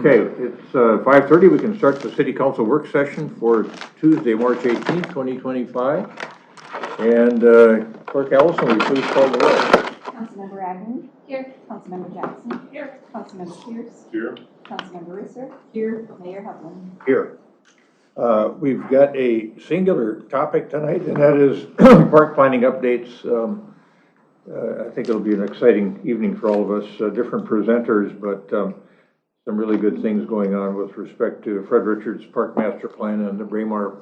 Okay, it's 5:30. We can start the City Council work session for Tuesday, March 18th, 2025. And Clerk Allison, will you please call the roll? Councilmember Agnew. Here. Councilmember Jackson. Here. Councilmember Pierce. Here. Councilmember Risser. Here. Mayor Hovland. Here. We've got a singular topic tonight, and that is park planning updates. I think it'll be an exciting evening for all of us. Different presenters, but some really good things going on with respect to Fred Richards Park Master Plan and the Braemar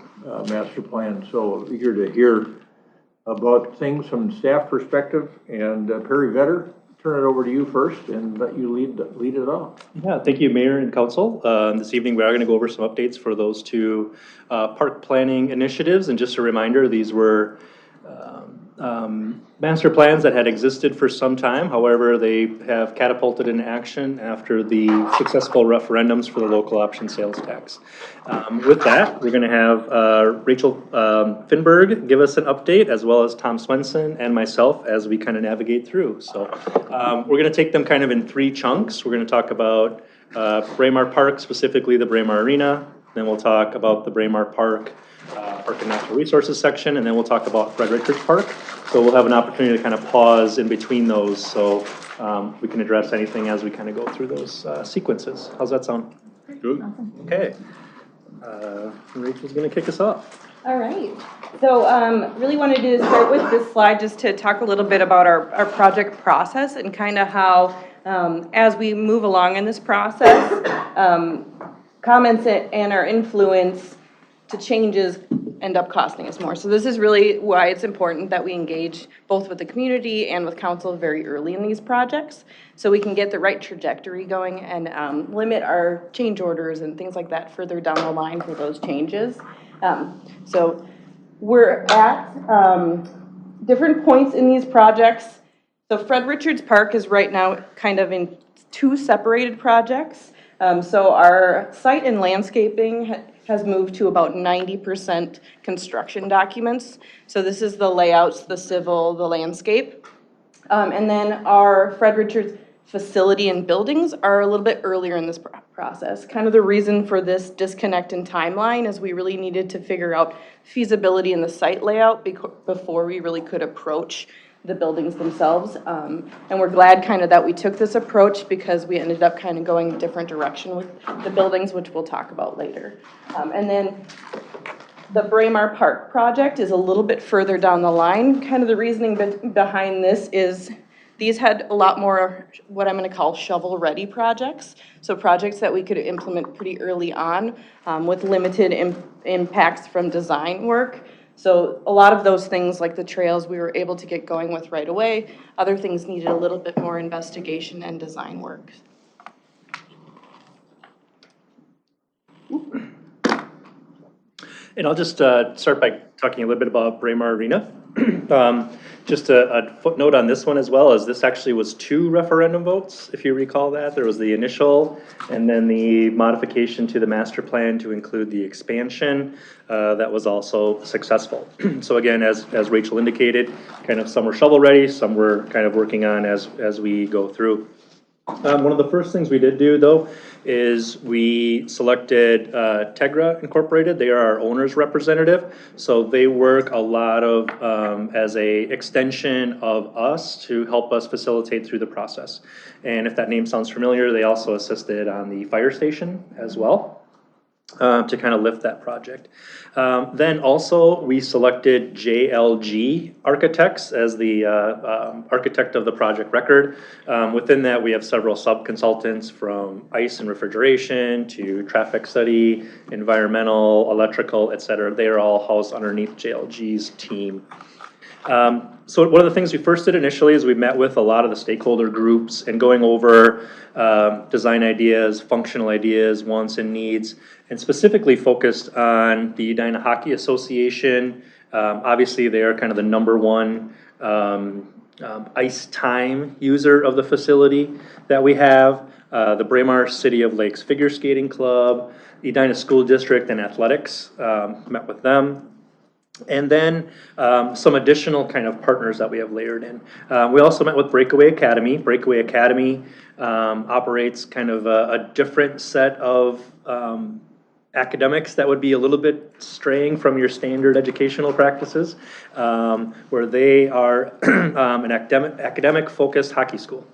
Master Plan. So eager to hear about things from staff perspective. And Perry Vetter, turn it over to you first and let you lead it off. Yeah, thank you, Mayor and Council. This evening we are going to go over some updates for those two park planning initiatives. And just a reminder, these were master plans that had existed for some time. However, they have catapulted into action after the successful referendums for the local option sales tax. With that, we're going to have Rachel Finberg give us an update, as well as Tom Swenson and myself as we kind of navigate through. So we're going to take them kind of in three chunks. We're going to talk about Braemar Park, specifically the Braemar Arena. Then we'll talk about the Braemar Park Park and Natural Resources section, and then we'll talk about Fred Richards Park. So we'll have an opportunity to kind of pause in between those, so we can address anything as we kind of go through those sequences. How's that sound? Good. Okay. Rachel's going to kick us off. All right. So really wanted to start with this slide just to talk a little bit about our project process and kind of how, as we move along in this process, comments and our influence to changes end up costing us more. So this is really why it's important that we engage both with the community and with council very early in these projects, so we can get the right trajectory going and limit our change orders and things like that further down the line for those changes. So we're at different points in these projects. So Fred Richards Park is right now kind of in two separated projects. So our site and landscaping has moved to about 90% construction documents. So this is the layouts, the civil, the landscape. And then our Fred Richards facility and buildings are a little bit earlier in this process. Kind of the reason for this disconnect in timeline is we really needed to figure out feasibility in the site layout before we really could approach the buildings themselves. And we're glad kind of that we took this approach, because we ended up kind of going a different direction with the buildings, which we'll talk about later. And then the Braemar Park project is a little bit further down the line. Kind of the reasoning behind this is these had a lot more what I'm going to call shovel-ready projects. So projects that we could implement pretty early on with limited impacts from design work. So a lot of those things, like the trails, we were able to get going with right away. Other things needed a little bit more investigation and design work. And I'll just start by talking a little bit about Braemar Arena. Just a footnote on this one as well, as this actually was two referendum votes, if you recall that. There was the initial and then the modification to the master plan to include the expansion that was also successful. So again, as Rachel indicated, kind of some were shovel ready, some were kind of working on as we go through. One of the first things we did do, though, is we selected Tegra Incorporated. They are our owner's representative, so they work a lot of as a extension of us to help us facilitate through the process. And if that name sounds familiar, they also assisted on the fire station as well. To kind of lift that project. Then also we selected JLG Architects as the architect of the project record. Within that, we have several sub-consultants from ice and refrigeration to traffic study, environmental, electrical, etc. They are all housed underneath JLG's team. So one of the things we first did initially is we met with a lot of the stakeholder groups and going over design ideas, functional ideas, wants and needs, and specifically focused on the Edina Hockey Association. Obviously, they are kind of the number one ice time user of the facility that we have. The Braemar City of Lakes Figure Skating Club, Edina School District and Athletics, met with them. And then some additional kind of partners that we have layered in. We also met with Breakaway Academy. Breakaway Academy operates kind of a different set of academics that would be a little bit straying from your standard educational practices, where they are an academic focused hockey school.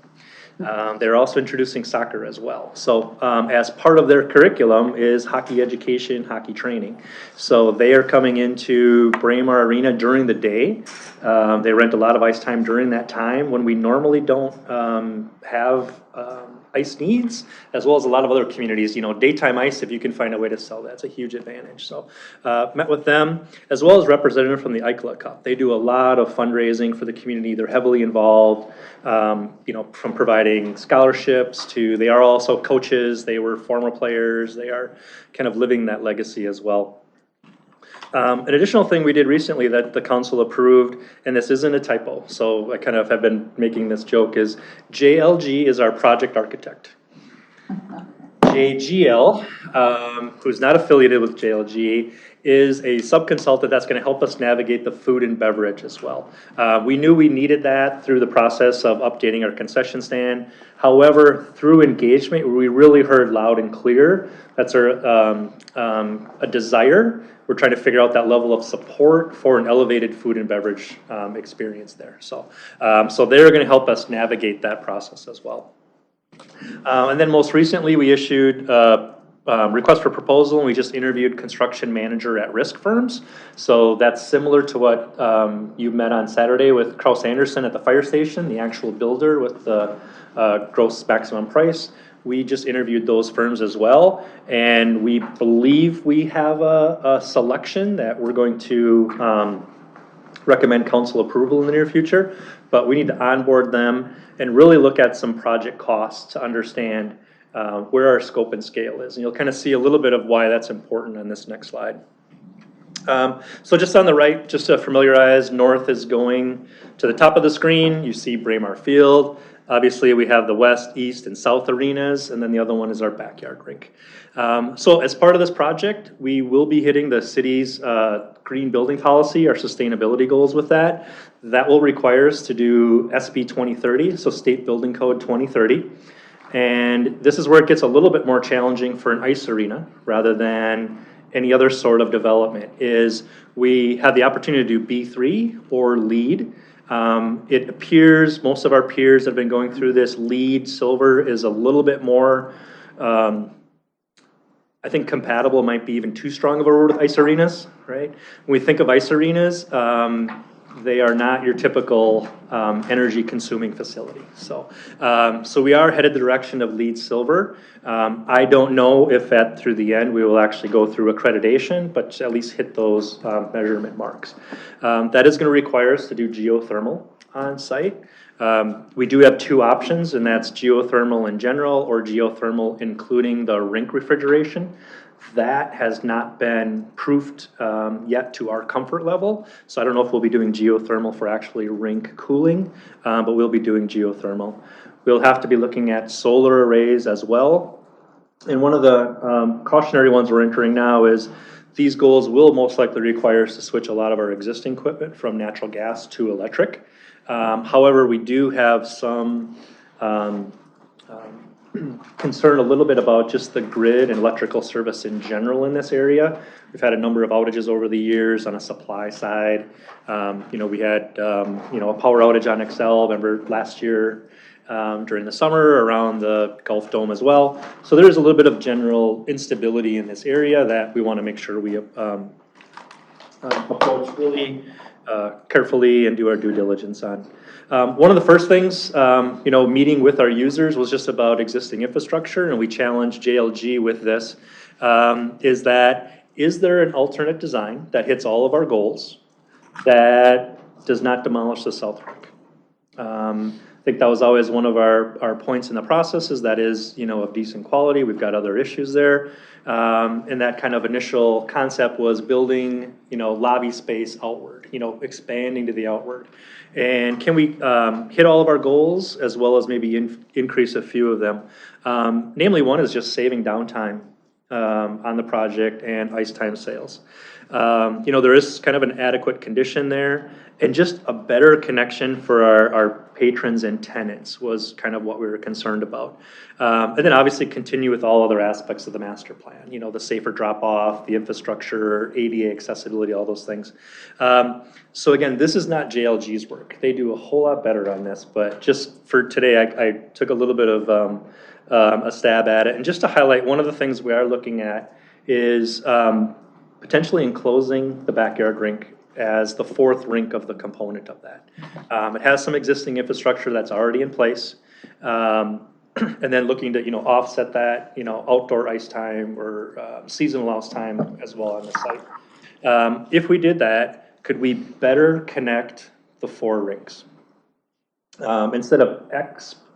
They're also introducing soccer as well. So as part of their curriculum is hockey education, hockey training. So they are coming into Braemar Arena during the day. They rent a lot of ice time during that time when we normally don't have ice needs, as well as a lot of other communities. You know, daytime ice, if you can find a way to sell that, it's a huge advantage. So met with them, as well as representative from the ICLA Cup. They do a lot of fundraising for the community. They're heavily involved, you know, from providing scholarships to, they are also coaches. They were former players. They are kind of living that legacy as well. An additional thing we did recently that the council approved, and this isn't a typo, so I kind of have been making this joke, is JLG is our project architect. JGL, who's not affiliated with JLG, is a sub-consultant that's going to help us navigate the food and beverage as well. We knew we needed that through the process of updating our concession stand. However, through engagement, we really heard loud and clear that's a desire. We're trying to figure out that level of support for an elevated food and beverage experience there. So they're going to help us navigate that process as well. And then most recently, we issued request for proposal, and we just interviewed construction manager at risk firms. So that's similar to what you met on Saturday with Kraus Anderson at the fire station, the actual builder with the gross maximum price. We just interviewed those firms as well, and we believe we have a selection that we're going to recommend council approval in the near future, but we need to onboard them and really look at some project costs to understand where our scope and scale is. And you'll kind of see a little bit of why that's important on this next slide. So just on the right, just to familiarize, north is going to the top of the screen. You see Braemar Field. Obviously, we have the west, east, and south arenas, and then the other one is our backyard rink. So as part of this project, we will be hitting the city's green building policy, our sustainability goals with that. That will require us to do SB 2030, so State Building Code 2030. And this is where it gets a little bit more challenging for an ice arena rather than any other sort of development, is we have the opportunity to do B3 or LEED. It appears most of our peers have been going through this. LEED silver is a little bit more, I think compatible might be even too strong of a word with ice arenas, right? When we think of ice arenas, they are not your typical energy consuming facility. So we are headed the direction of LEED silver. I don't know if through the end we will actually go through accreditation, but at least hit those measurement marks. That is going to require us to do geothermal on site. We do have two options, and that's geothermal in general or geothermal including the rink refrigeration. That has not been proofed yet to our comfort level. So I don't know if we'll be doing geothermal for actually rink cooling, but we'll be doing geothermal. We'll have to be looking at solar arrays as well. And one of the cautionary ones we're entering now is these goals will most likely require us to switch a lot of our existing equipment from natural gas to electric. However, we do have some concern a little bit about just the grid and electrical service in general in this area. We've had a number of outages over the years on a supply side. We had a power outage on Excel, remember last year during the summer around the Gulf Dome as well. So there is a little bit of general instability in this area that we want to make sure we approach really carefully and do our due diligence on. One of the first things, meeting with our users was just about existing infrastructure, and we challenged JLG with this, is there an alternate design that hits all of our goals that does not demolish the South Rink? I think that was always one of our points in the process, is that is, of decent quality. We've got other issues there. And that kind of initial concept was building, lobby space outward, expanding to the outward. And can we hit all of our goals as well as maybe increase a few of them? Namely, one is just saving downtime on the project and ice time sales. You know, there is kind of an adequate condition there, and just a better connection for our patrons and tenants was kind of what we were concerned about. And then obviously continue with all other aspects of the master plan, you know, the safer drop off, the infrastructure, ADA accessibility, all those things. So again, this is not JLG's work. They do a whole lot better on this, but just for today, I took a little bit of a stab at it. And just to highlight, one of the things we are looking at is potentially enclosing the backyard rink as the fourth rink of the component of that. It has some existing infrastructure that's already in place. And then looking to, you know, offset that, you know, outdoor ice time or seasonal ice time as well on the site. If we did that, could we better connect the 4 rinks? Instead of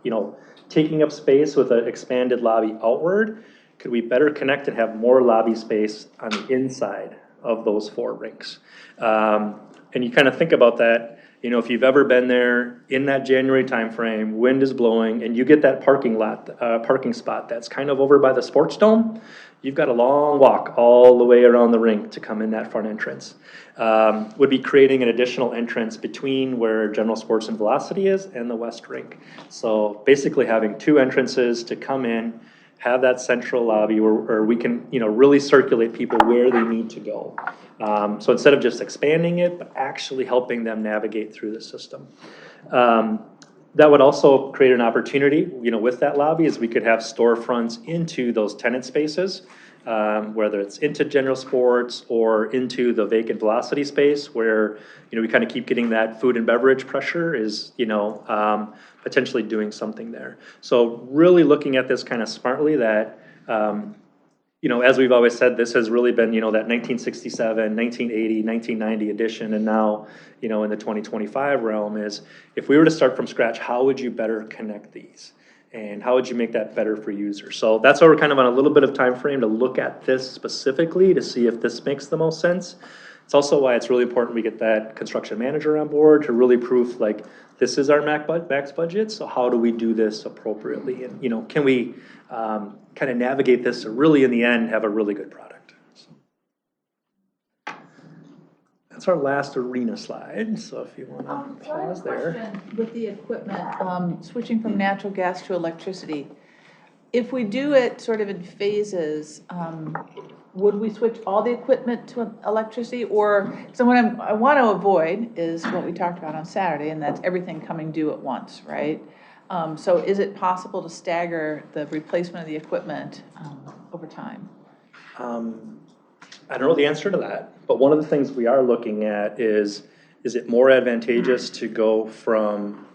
you know, taking up space with an expanded lobby outward, could we better connect and have more lobby space on the inside of those 4 rinks? And you kind of think about that, you know, if you've ever been there in that January timeframe, wind is blowing, and you get that parking spot that's kind of over by the sports dome, you've got a long walk all the way around the rink to come in that front entrance. Would be creating an additional entrance between where General Sports and Velocity is and the West Rink. So basically having 2 entrances to come in, have that central lobby where we can, you know, really circulate people where they need to go. So instead of just expanding it, but actually helping them navigate through the system. That would also create an opportunity, you know, with that lobby, is we could have storefronts into those tenant spaces, whether it's into General Sports or into the vacant Velocity space where, you know, we kind of keep getting that food and beverage pressure is, you know, potentially doing something there. So really looking at this kind of smartly that, you know, as we've always said, this has really been, you know, that 1967, 1980, 1990 edition, and now, you know, in the 2025 realm is, if we were to start from scratch, how would you better connect these? And how would you make that better for users? So that's why we're kind of on a little bit of time frame to look at this specifically to see if this makes the most sense. It's also why it's really important we get that construction manager on board to really prove, like, this is our max budget, so how do we do this appropriately? And, you know, can we kind of navigate this to really, in the end, have a really good product? So that's our last arena slide, so if you want to pause there. With the equipment, switching from natural gas to electricity, if we do it sort of in phases, would we switch all the equipment to electricity? Or, so what I want to avoid is what we talked about on Saturday, and that's everything coming due at once, right? So is it possible to stagger the replacement of the equipment over time? I don't know the answer to that, but one of the things we are looking at is it more advantageous to go from,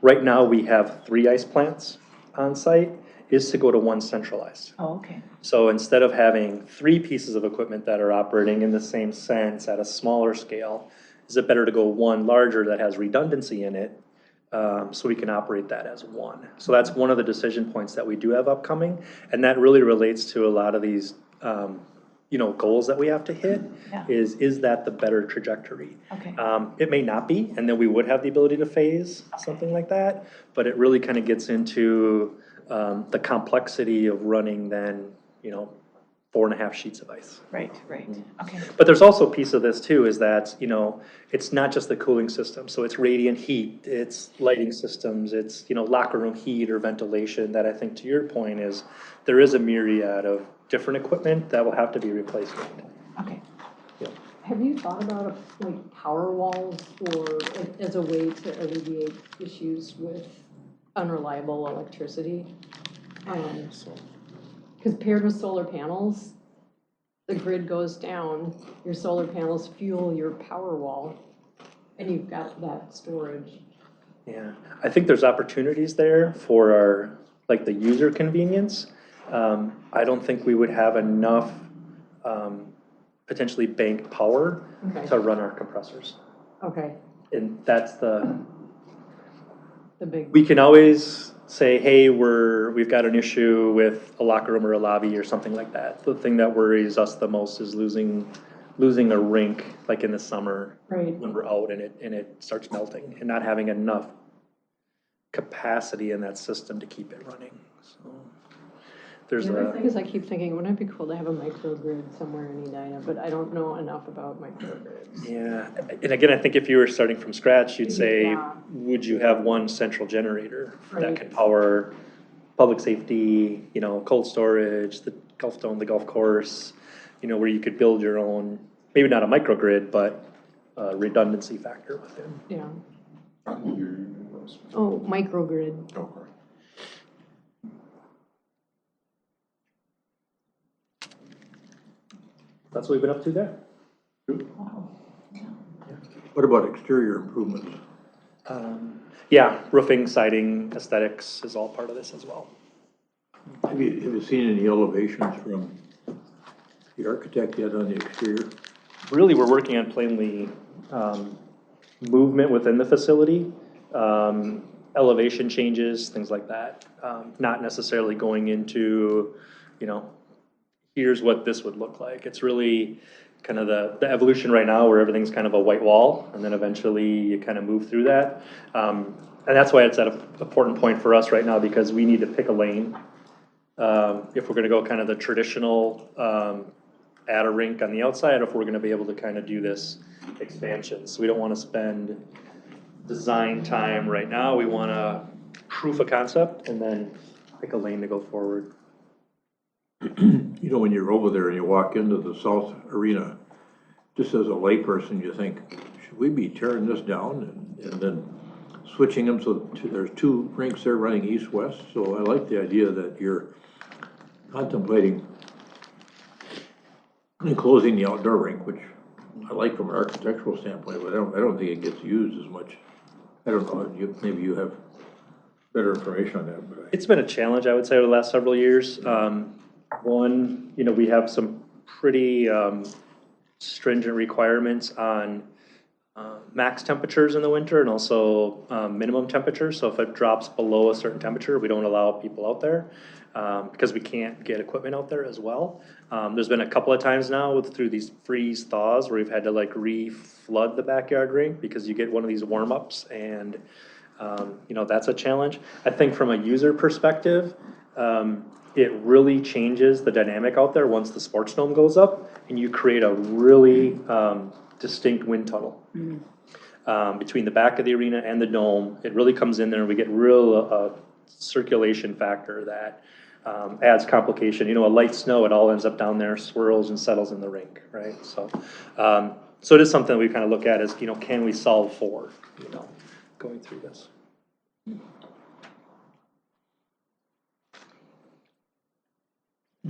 right now we have 3 ice plants on site, is to go to 1 centralized. Oh, okay. So instead of having 3 pieces of equipment that are operating in the same sense at a smaller scale, is it better to go 1 larger that has redundancy in it, so we can operate that as 1? So that's one of the decision points that we do have upcoming, and that really relates to a lot of these, you know, goals that we have to hit. Yeah. Is that the better trajectory? Okay. It may not be, and then we would have the ability to phase something like that, but it really kind of gets into the complexity of running then, you know, 4.5 sheets of ice. Right, right, okay. But there's also a piece of this too, is that, you know, it's not just the cooling system. So it's radiant heat, it's lighting systems, it's, you know, locker room heat or ventilation, that I think, to your point, is there is a myriad of different equipment that will have to be replaced. Okay. Have you thought about like power walls or as a way to alleviate issues with unreliable electricity? Because paired with solar panels, the grid goes down, your solar panels fuel your power wall, and you've got that storage. Yeah, I think there's opportunities there for our, like, the user convenience. I don't think we would have enough potentially banked power to run our compressors. Okay, And that's the big. we can always say, hey, we've got an issue with a locker room or a lobby or something like that. The thing that worries us the most is losing a rink, like in the summer, Right. when we're out and it starts melting, and not having enough capacity in that system to keep it running. So there's The other a, thing is I keep thinking, wouldn't it be cool to have a microgrid somewhere in Edina, but I don't know enough about microgrids. yeah, and again, I think if you were starting from scratch, you'd say, Yeah. would you have one central generator that Right. can power public safety, you know, cold storage, the golf dome, the golf course, you know, where you could build your own, maybe not a microgrid, but a redundancy factor within. Yeah. Oh, microgrid. That's what we've been up to there. What about exterior improvements? Yeah, roofing, siding, aesthetics is all part of this as well. Have you seen any elevations from the architect yet on the exterior? Really, we're working on plainly movement within the facility, elevation changes, things like that. Not necessarily going into, you know, here's what this would look like. It's really kind of the evolution right now where everything's kind of a white wall, and then eventually you kind of move through that. And that's why it's at an important point for us right now, because we need to pick a lane. If we're gonna go kind of the traditional, add a rink on the outside, or if we're gonna be able to kind of do this expansion. So we don't wanna spend design time right now. We wanna proof a concept and then pick a lane to go forward. You know, when you're over there and you walk into the South Arena, just as a layperson, you think, should we be tearing this down and then switching them so there's two rinks there running east-west? So I like the idea that you're contemplating enclosing the outdoor rink, which I like from an architectural standpoint, but I don't think it gets used as much. I don't know, maybe you have better information on that, but It's been a challenge, I would say, over the last several years. One, you know, we have some pretty stringent requirements on max temperatures in the winter and also minimum temperatures. So if it drops below a certain temperature, we don't allow people out there because we can't get equipment out there as well. There's been a couple of times now through these freeze thaws where we've had to like re-flood the backyard rink because you get one of these warm-ups and you know, that's a challenge. I think from a user perspective, it really changes the dynamic out there once the sports dome goes up and you create a really distinct wind tunnel between the back of the arena and the dome. It really comes in there and we get real circulation factor that adds complication. You know, a light snow, it all ends up down there, swirls and settles in the rink, right? So, so it is something we kind of look at as, you know, can we solve for, you know, going through this.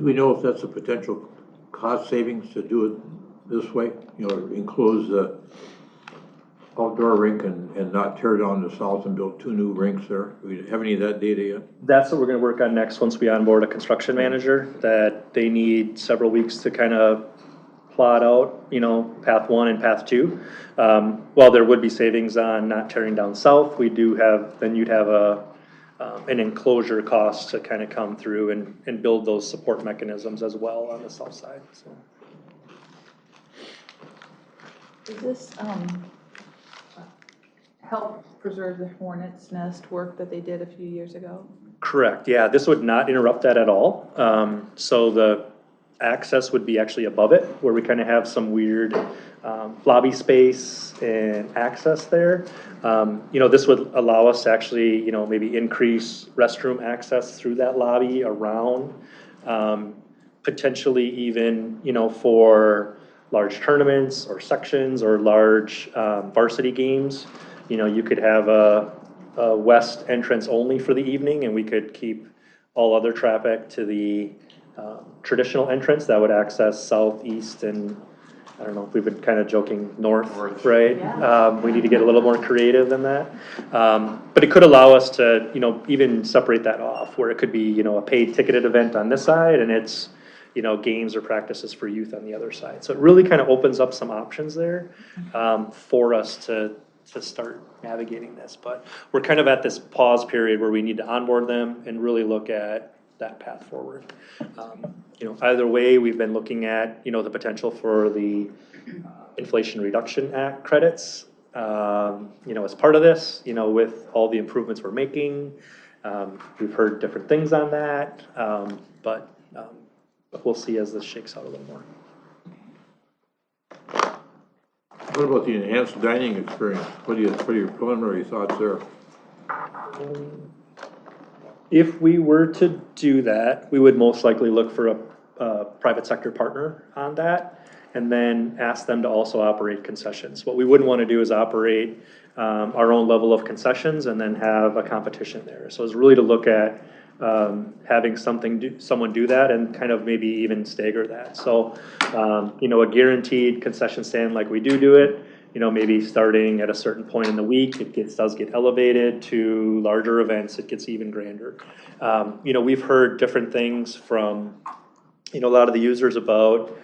do we know if that's a potential cost savings to do it this way? You know, enclose the outdoor rink and not tear down the south and build two new rinks there? Do we have any of that data yet? That's what we're gonna work on next, once we onboard a construction manager, that they need several weeks to kind of plot out, you know, path one and path two. While there would be savings on not tearing down south, we do have, then you'd have an enclosure cost to kind of come through and build those support mechanisms as well on the south side, so. Does this help preserve the hornet's nest work that they did a few years ago? Correct, yeah, this would not interrupt that at all. So the access would be actually above it, where we kind of have some weird lobby space and access there. You know, this would allow us to actually, you know, maybe increase restroom access through that lobby around, potentially even, you know, for large tournaments or sections or large varsity games. You know, you could have a west entrance only for the evening, and we could keep all other traffic to the traditional entrance that would access south, east, and I don't know, we've been kind of joking north, right? We need to get a little more creative than that. But it could allow us to, you know, even separate that off, where it could be, you know, a paid ticketed event on this side, and it's, you know, games or practices for youth on the other side. So it really kind of opens up some options there for us to start navigating this. But we're kind of at this pause period where we need to onboard them and really look at that path forward. You know, either way, we've been looking at, you know, the potential for the Inflation Reduction Act credits, you know, as part of this, you know, with all the improvements we're making We've heard different things on that, but we'll see as this shakes out a little more. What about the enhanced dining experience? What are your preliminary thoughts there? If we were to do that, we would most likely look for a private sector partner on that, and then ask them to also operate concessions. What we wouldn't want to do is operate our own level of concessions and then have a competition there. So it's really to look at having someone do that and kind of maybe even stagger that. So, a guaranteed concession stand like we do it, maybe starting at a certain point in the week, it does get elevated to larger events, it gets even grander. We've heard different things from, a lot of the users about,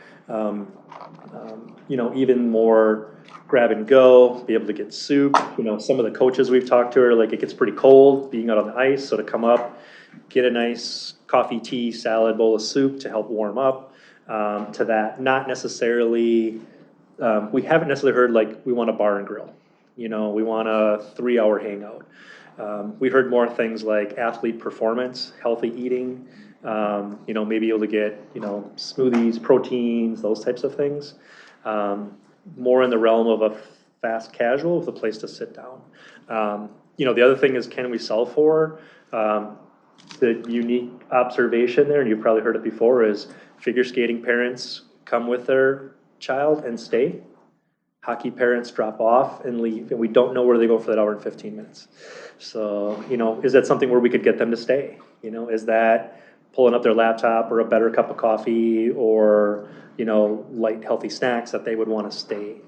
even more grab and go, be able to get soup. Some of the coaches we've talked to are like, it gets pretty cold being out on the ice, so to come up, get a nice coffee, tea, salad, bowl of soup to help warm up to that. Not necessarily, we haven't necessarily heard like, we want a bar and grill. We want a 3-hour hangout. We heard more things like athlete performance, healthy eating, maybe able to get, smoothies, proteins, those types of things. More in the realm of a fast casual with a place to sit down. The other thing is, can we sell for the unique observation there, and you've probably heard it before, is figure skating parents come with their child and stay. Hockey parents drop off and leave, and we don't know where they go for that hour and 15 minutes. So, is that something where we could get them to stay? Is that pulling up their laptop or a better cup of coffee or, light, healthy snacks that they would want to stay?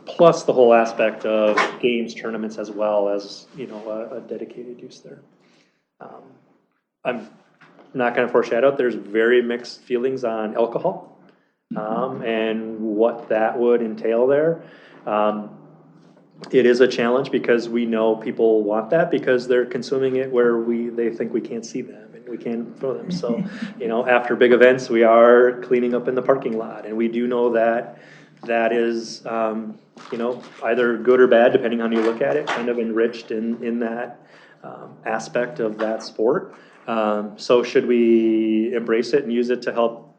Plus the whole aspect of games, tournaments, as well as, a dedicated use there. I'm not going to foreshadow, there's very mixed feelings on alcohol and what that would entail there. It is a challenge because we know people want that because they're consuming it where they think we can't see them and we can't throw them. So, after big events, we are cleaning up in the parking lot, and we do know that is, either good or bad, depending on how you look at it, kind of enriched in that aspect of that sport. So should we embrace it and use it to help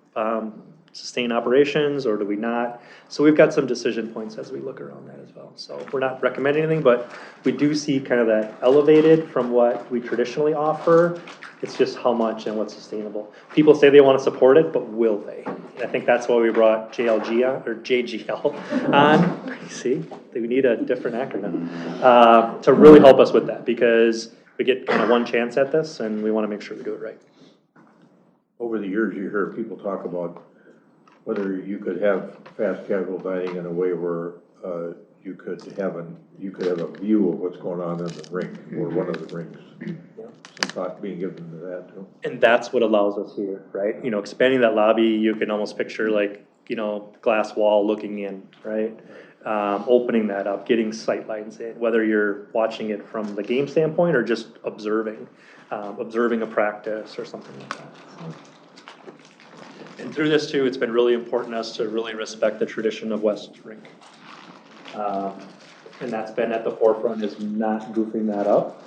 sustain operations, or do we not? So we've got some decision points as we look around that as well. So we're not recommending anything, but we do see kind of that elevated from what we traditionally offer. It's just how much and what's sustainable. People say they want to support it, but will they? I think that's why we brought JGL on. See, we need a different acronym to really help us with that, because we get kind of one chance at this, and we want to make sure we do it right. Over the years, you hear people talk about whether you could have fast casual dining in a way where you could have a view of what's going on in the rink or one of the rinks. Some thought being given to that too. And that's what allows us here, right? Expanding that lobby, you can almost picture like, glass wall looking in, right? Opening that up, getting sight lines in, whether you're watching it from the game standpoint or just observing a practice or something like that. And through this too, it's been really important to us to really respect the tradition of West Rink. And that's been at the forefront, is not goofing that up.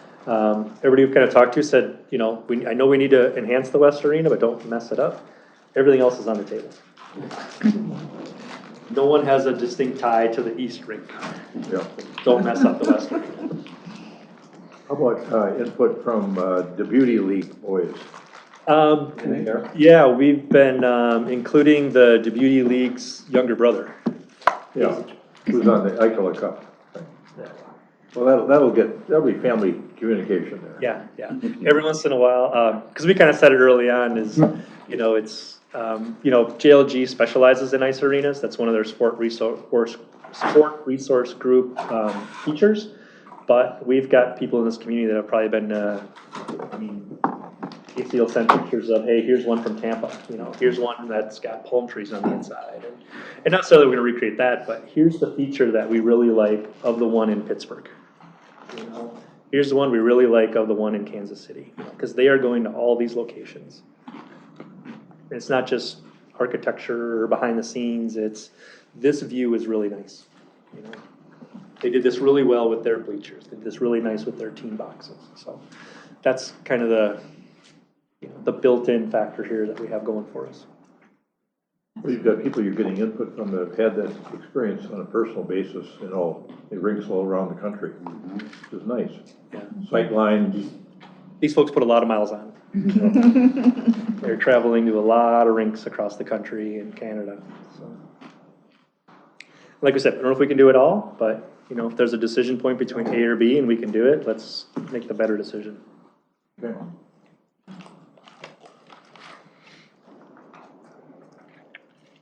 Everybody we've kind of talked to said, I know we need to enhance the West Arena, but don't mess it up. Everything else is on the table. No one has a distinct tie to the East Rink. Yeah. Don't mess up the West Arena. How about input from the Beauty League boys? Anything there? Yeah, we've been including the Beauty League's younger brother. Yeah, who's on the Ikola Cup. Well, that'll be family communication there. Yeah. Every once in a while, because we kind of said it early on, is, it's, JLG specializes in ice arenas. That's one of their sport resource group features. But we've got people in this community that have probably been, Casey will send pictures of, hey, here's one from Tampa. Here's one that's got palm trees on the inside. And not necessarily we're going to recreate that, but here's the feature that we really like of the one in Pittsburgh. Here's the one we really like of the one in Kansas City, because they are going to all these locations. It's not just architecture or behind the scenes. It's, this view is really nice. They did this really well with their bleachers, they did this really nice with their team boxes. So that's kind of the built-in factor here that we have going for us. Well, you've got people you're getting input from that have had that experience on a personal basis, they rinks all around the country, which is nice. Yeah. Sight lines. These folks put a lot of miles on. They're traveling to a lot of rinks across the country and Canada. So, like we said, I don't know if we can do it all, but if there's a decision point between A or B and we can do it, let's make the better decision. Okay.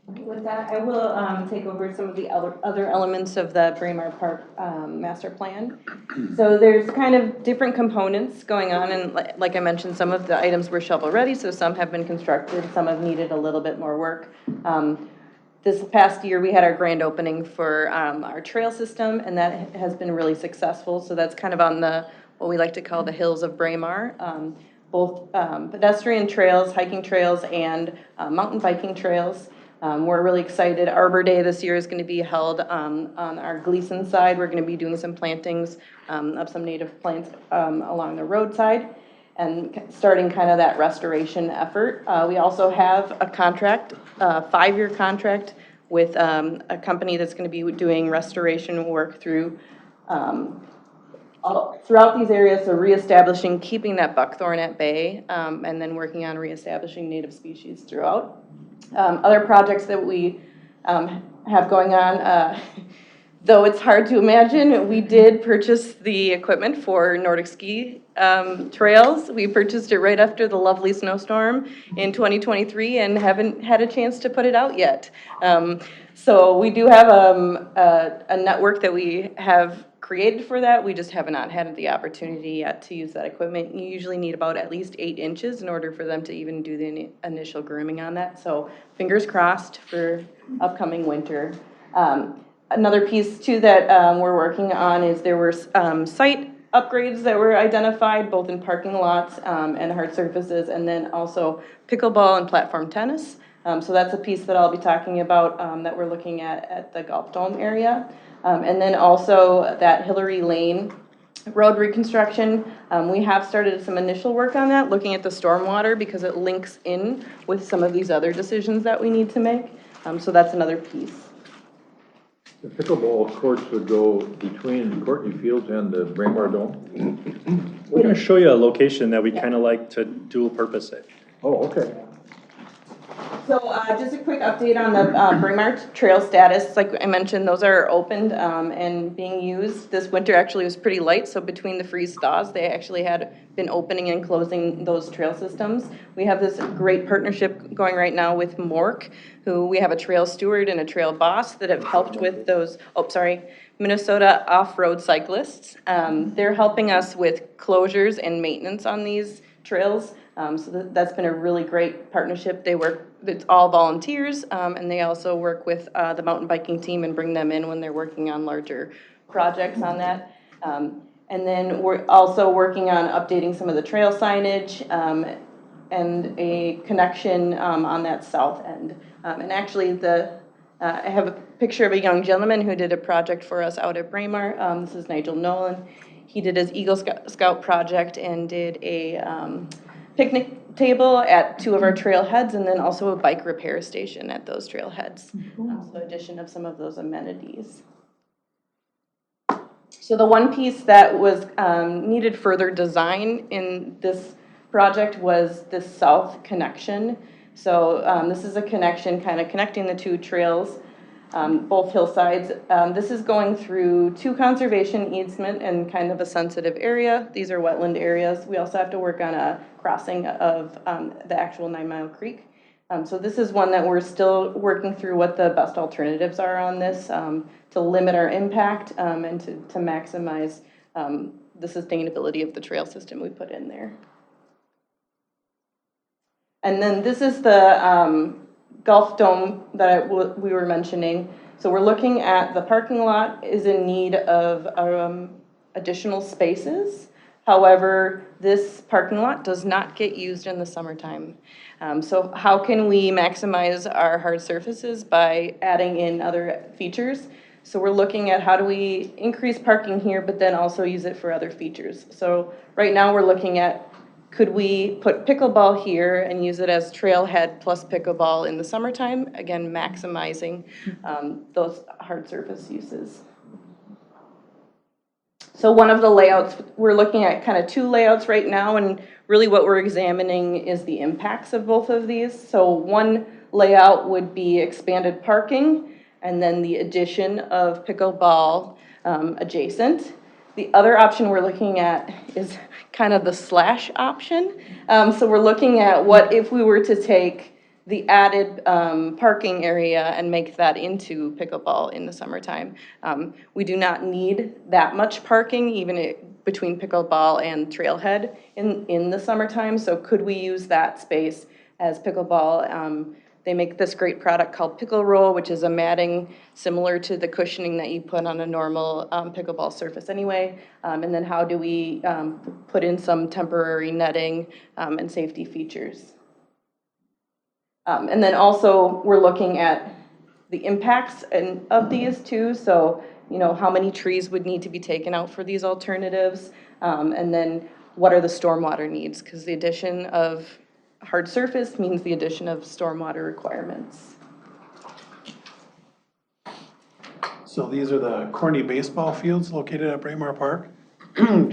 With that, I will take over some of the other elements of the Braemar Park master plan. So there's kind of different components going on, and like I mentioned, some of the items were shovel-ready, so some have been constructed, some have needed a little bit more work. This past year, we had our grand opening for our trail system, and that has been really successful. So that's kind of on what we like to call the hills of Braemar. Both pedestrian trails, hiking trails, and mountain biking trails. We're really excited. Arbor Day this year is going to be held on our Gleason side. We're going to be doing some plantings of some native plants along the roadside and starting kind of that restoration effort. We also have a contract, a 5-year contract with a company that's going to be doing restoration work throughout these areas, so reestablishing, keeping that buckthorn at bay, and then working on reestablishing native species throughout. Other projects that we have going on, though it's hard to imagine, we did purchase the equipment for Nordic ski trails. We purchased it right after the lovely snowstorm in 2023 and haven't had a chance to put it out yet. So we do have a network that we have created for that. We just have not had the opportunity yet to use that equipment. You usually need about at least 8 inches in order for them to even do the initial grooming on that. So fingers crossed for upcoming winter. Another piece too that we're working on is there were site upgrades that were identified both in parking lots and hard surfaces, and then also pickleball and platform tennis. So that's a piece that I'll be talking about that we're looking at the Golf Dome area. And then also that Hillary Lane road reconstruction. We have started some initial work on that, looking at the stormwater because it links in with some of these other decisions that we need to make. So that's another piece. The pickleball courts would go between Courtney Fields and the Braemar Dome? We're going to show you a location that we kind of like to dual purpose it. Oh, okay. So just a quick update on the Braemar trail status. Like I mentioned, those are opened and being used. This winter actually was pretty light, so between the freeze thaws, they actually had been opening and closing those trail systems. We have this great partnership going right now with Mork, who we have a trail steward and a trail boss that have helped with those, Minnesota off-road cyclists. They're helping us with closures and maintenance on these trails. So that's been a really great partnership. It's all volunteers, and they also work with the mountain biking team and bring them in when they're working on larger projects on that. And then we're also working on updating some of the trail signage and a connection on that south end. And actually, I have a picture of a young gentleman who did a project for us out at Braemar. This is Nigel Nolan. He did his Eagle Scout project and did a picnic table at 2 of our trailheads, and then also a bike repair station at those trailheads. So addition of some of those amenities. So the one piece that was needed further design in this project was this south connection. So this is a connection kind of connecting the 2 trails, both hillsides. This is going through 2 conservation easement and kind of a sensitive area. These are wetland areas. We also have to work on a crossing of the actual 9 Mile Creek. So this is one that we're still working through what the best alternatives are on this to limit our impact and to maximize the sustainability of the trail system we put in there. And then this is the Golf Dome that we were mentioning. So we're looking at the parking lot is in need of additional spaces. However, this parking lot does not get used in the summertime. So how can we maximize our hard surfaces by adding in other features? So we're looking at how do we increase parking here, but then also use it for other features. So right now we're looking at, could we put pickleball here and use it as trailhead plus pickleball in the summertime? Again, maximizing those hard surface uses. So one of the layouts, we're looking at kind of two layouts right now, and really what we're examining is the impacts of both of these. So one layout would be expanded parking, and then the addition of pickleball adjacent. The other option we're looking at is kind of the slash option. So we're looking at what if we were to take the added parking area and make that into pickleball in the summertime. We do not need that much parking, even between pickleball and trailhead in the summertime. So could we use that space as pickleball? They make this great product called Pickle Roll, which is a matting similar to the cushioning that you put on a normal pickleball surface anyway. And then how do we put in some temporary netting and safety features? And then also we're looking at the impacts of these too. So, you know, how many trees would need to be taken out for these alternatives? And then what are the stormwater needs? Because the addition of hard surface means the addition of stormwater requirements. So these are the Corny baseball fields located at Braemar Park,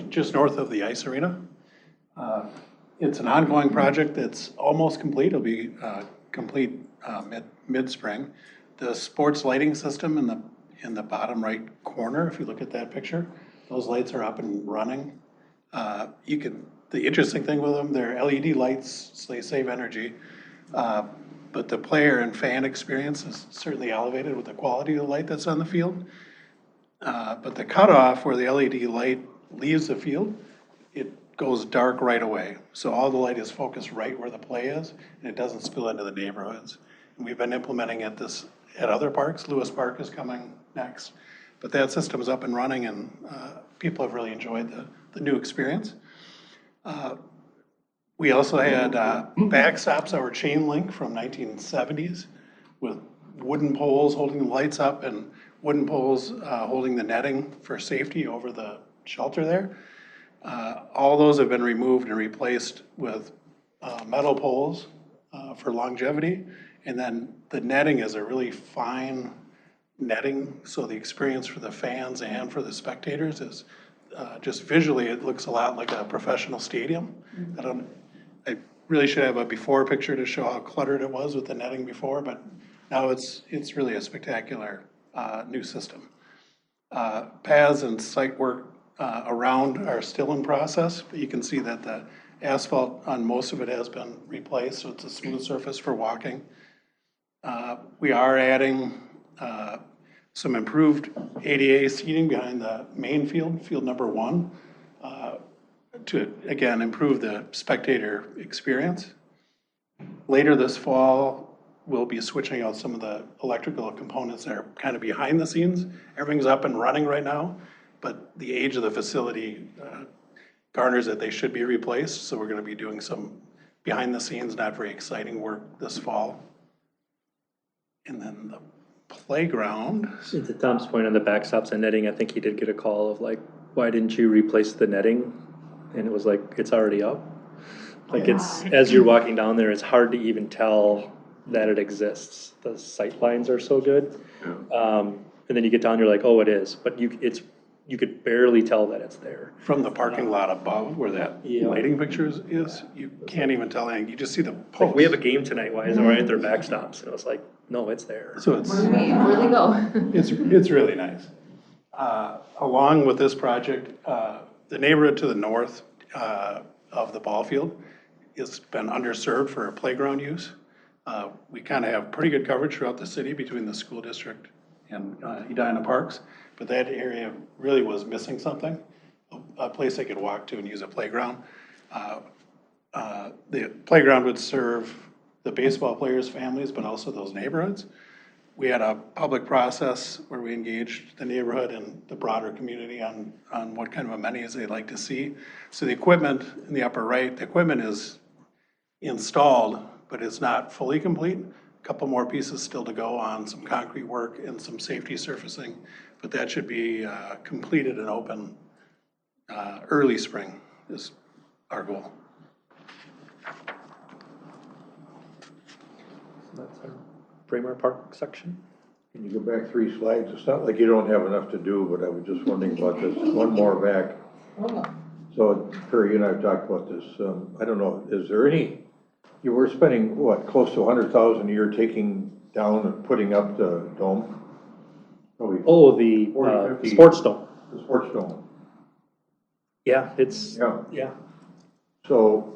just north of the ice arena. It's an ongoing project that's almost complete. It'll be complete mid-spring. The sports lighting system in the bottom right corner, if you look at that picture, those lights are up and running. The interesting thing with them, they're LED lights, so they save energy. But the player and fan experience is certainly elevated with the quality of the light that's on the field. But the cutoff where the LED light leaves the field, it goes dark right away. So all the light is focused right where the play is, and it doesn't spill into the neighborhoods. And we've been implementing at other parks. Lewis Park is coming next. But that system is up and running, and people have really enjoyed the new experience. We also had backstops that were chain link from 1970s with wooden poles holding the lights up and wooden poles holding the netting for safety over the shelter there. All those have been removed and replaced with metal poles for longevity. And then the netting is a really fine netting, so the experience for the fans and for the spectators is just visually, it looks a lot like a professional stadium. I really should have a before picture to show how cluttered it was with the netting before, but now it's really a spectacular new system. Paths and site work around are still in process, but you can see that the asphalt on most of it has been replaced, so it's a smooth surface for walking. We are adding some improved ADA seating behind the main field number 1, to again improve the spectator experience. Later this fall, we'll be switching out some of the electrical components that are kind of behind the scenes. Everything's up and running right now, but the age of the facility garners that they should be replaced. So we're going to be doing some behind the scenes, not very exciting work this fall. And then the playground. To Tom's point on the backstops and netting, I think he did get a call of like, why didn't you replace the netting? And it was like, it's already up. Like it's, as you're walking down there, it's hard to even tell that it exists. The sight lines are so good. And then you get down, you're like, oh, it is. But you could barely tell that it's there. From the parking lot above where that lighting picture is, you can't even tell anything. You just see the posts. Like, we have a game tonight. Why aren't there backstops? And it was like, no, it's there. So it's Where'd they go? it's really nice. Along with this project, the neighborhood to the north of the ball field has been underserved for playground use. We kind of have pretty good coverage throughout the city between the school district and Edina Parks, but that area really was missing something, a place they could walk to and use a playground. The playground would serve the baseball players' families, but also those neighborhoods. We had a public process where we engaged the neighborhood and the broader community on what kind of amenities they'd like to see. So the equipment in the upper right, the equipment is installed, but it's not fully complete. couple more pieces still to go on some concrete work and some safety surfacing, but that should be completed and open early spring is our goal. That's our Braemar Park section. Can you go back 3 slides? It's not like you don't have enough to do, but I was just wondering about this. One more back. So, Perry, you and I have talked about this. I don't know, is there any, you were spending, what, close to 100,000 a year taking down and putting up the dome? Probably Oh, the 40, 50. sports dome. The sports dome. Yeah, it's, Yeah. yeah. So,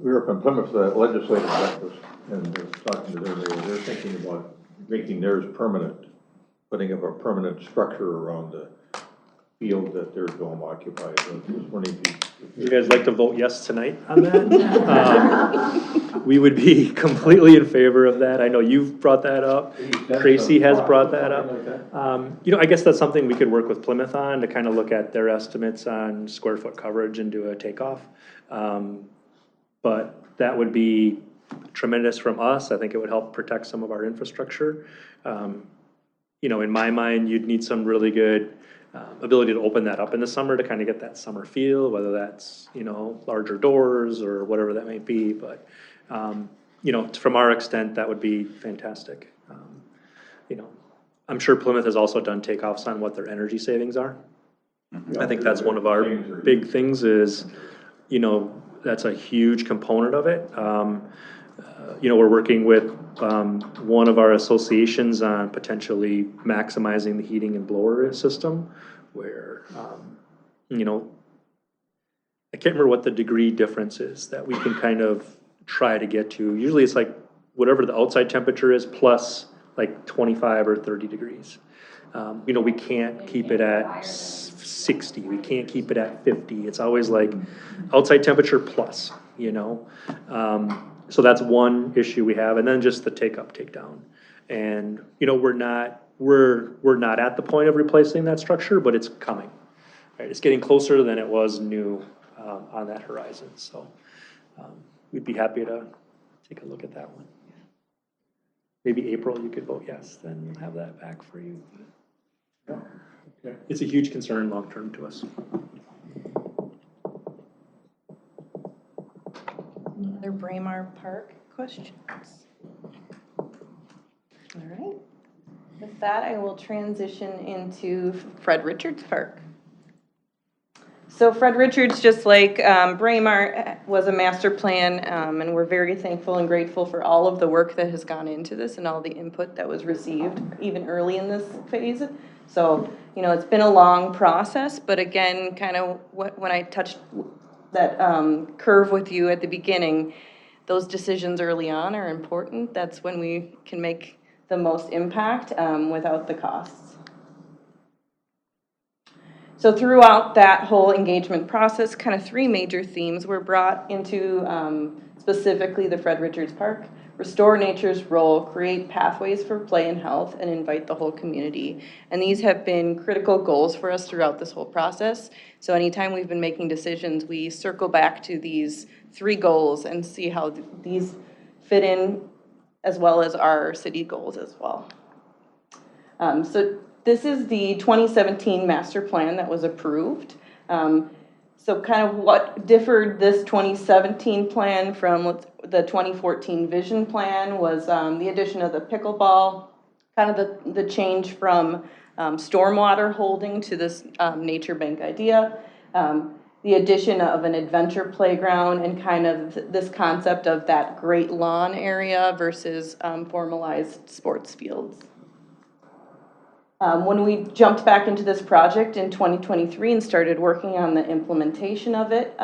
we were up in Plymouth for that legislative breakfast, and talking to them, they're thinking about making theirs permanent, putting up a permanent structure around the field that their dome occupies. I was just wondering if You guys like to vote yes tonight on that? We would be completely in favor of that. I know you've brought that up. Tracy has brought that up. You know, I guess that's something we could work with Plymouth on to kind of look at their estimates on square foot coverage and do a takeoff. But that would be tremendous from us. I think it would help protect some of our infrastructure. You know, in my mind, you'd need some really good ability to open that up in the summer to kind of get that summer feel, whether that's, you know, larger doors or whatever that may be. But, you know, from our extent, that would be fantastic. You know, I'm sure Plymouth has also done takeoffs on what their energy savings are. I think that's one of our big things is, you know, that's a huge component of it. You know, we're working with one of our associations on potentially maximizing the heating and blower system where, you know, I can't remember what the degree difference is that we can kind of try to get to. Usually it's like whatever the outside temperature is plus like 25 or 30 degrees. You know, we can't keep it at 60. We can't keep it at 50. It's always like outside temperature plus, you know. So that's one issue we have, and then just the take up, take down. And, you know, we're not at the point of replacing that structure, but it's coming. Right? It's getting closer than it was new on that horizon. So we'd be happy to take a look at that one. Maybe April you could vote yes, then we'll have that back for you. Okay. It's a huge concern long term to us. Any other Braemar Park questions? All right. With that, I will transition into Fred Richards Park. So Fred Richards, just like Braemar, was a master plan, and we're very thankful and grateful for all of the work that has gone into this and all the input that was received even early in this phase. So, you know, it's been a long process, but again, kind of when I touched that curve with you at the beginning, those decisions early on are important. That's when we can make the most impact without the costs. So throughout that whole engagement process, kind of 3 major themes were brought into specifically the Fred Richards Park: restore nature's role, create pathways for play and health, and invite the whole community. And these have been critical goals for us throughout this whole process. So anytime we've been making decisions, we circle back to these 3 goals and see how these fit in, as well as our city goals as well. So this is the 2017 master plan that was approved. So kind of what differed this 2017 plan from the 2014 vision plan was the addition of the pickleball, kind of the change from stormwater holding to this nature bank idea, the addition of an adventure playground, and kind of this concept of that great lawn area versus formalized sports fields. When we jumped back into this project in 2023 and started working on the implementation of it,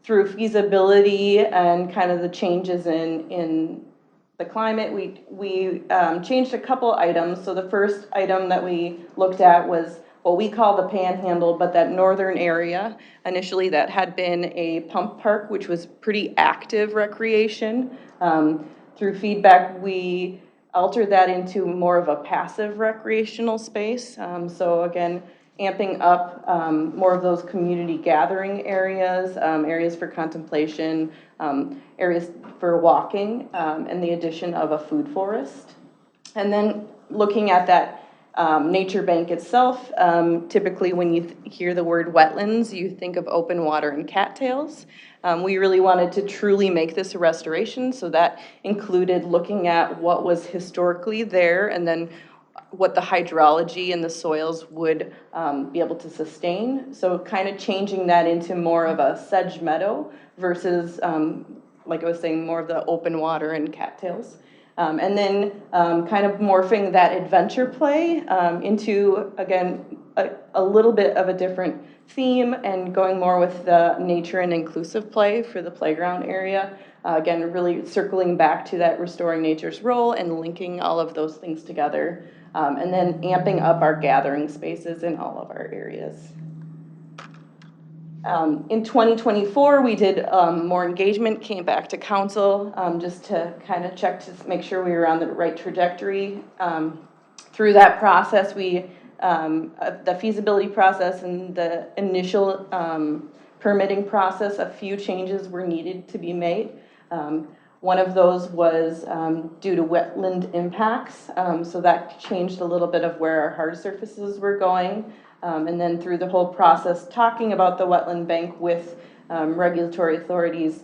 through feasibility and kind of the changes in the climate, we changed a couple items. So the first item that we looked at was what we call the panhandle, but that northern area. Initially that had been a pump park, which was pretty active recreation. Through feedback, we altered that into more of a passive recreational space. So again, amping up more of those community gathering areas, areas for contemplation, areas for walking, and the addition of a food forest. And then looking at that nature bank itself, typically when you hear the word wetlands, you think of open water and cattails. We really wanted to truly make this a restoration, so that included looking at what was historically there and then what the hydrology and the soils would be able to sustain. So kind of changing that into more of a sedge meadow versus, like I was saying, more of the open water and cattails. And then kind of morphing that adventure play into, again, a little bit of a different theme and going more with the nature and inclusive play for the playground area. Again, really circling back to that restoring nature's role and linking all of those things together. And then amping up our gathering spaces in all of our areas. In 2024, we did more engagement, came back to council just to kind of check to make sure we were on the right trajectory. Through that process, the feasibility process and the initial permitting process, a few changes were needed to be made. One of those was due to wetland impacts, so that changed a little bit of where our hard surfaces were going. And then through the whole process, talking about the wetland bank with regulatory authorities,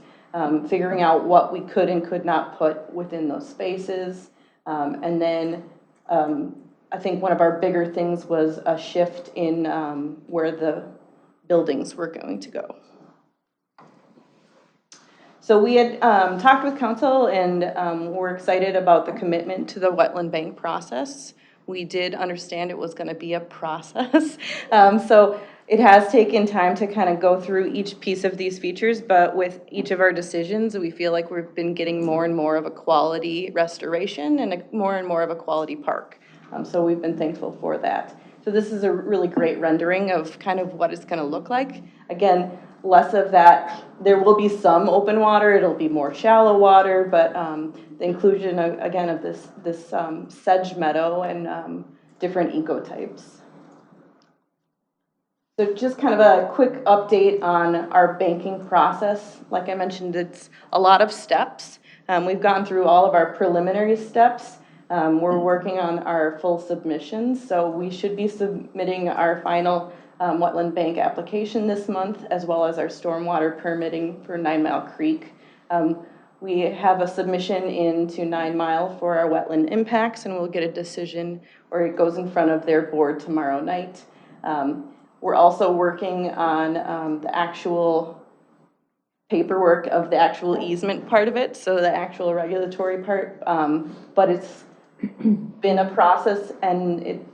figuring out what we could and could not put within those spaces. And then I think one of our bigger things was a shift in where the buildings were going to go. So we had talked with council and we're excited about the commitment to the wetland bank process. We did understand it was going to be a process. So it has taken time to kind of go through each piece of these features, but with each of our decisions, we feel like we've been getting more and more of a quality restoration and more and more of a quality park. So we've been thankful for that. So this is a really great rendering of kind of what it's going to look like. Again, less of that. There will be some open water. It'll be more shallow water, but the inclusion of, again, of this sedge meadow and different ecotypes. So just kind of a quick update on our banking process. Like I mentioned, it's a lot of steps. We've gone through all of our preliminary steps. We're working on our full submissions, so we should be submitting our final wetland bank application this month, as well as our stormwater permitting for 9 Mile Creek. We have a submission into 9 Mile for our wetland impacts, and we'll get a decision, or it goes in front of their board tomorrow night. We're also working on the actual paperwork of the actual easement part of it, so the actual regulatory part, but it's been a process, and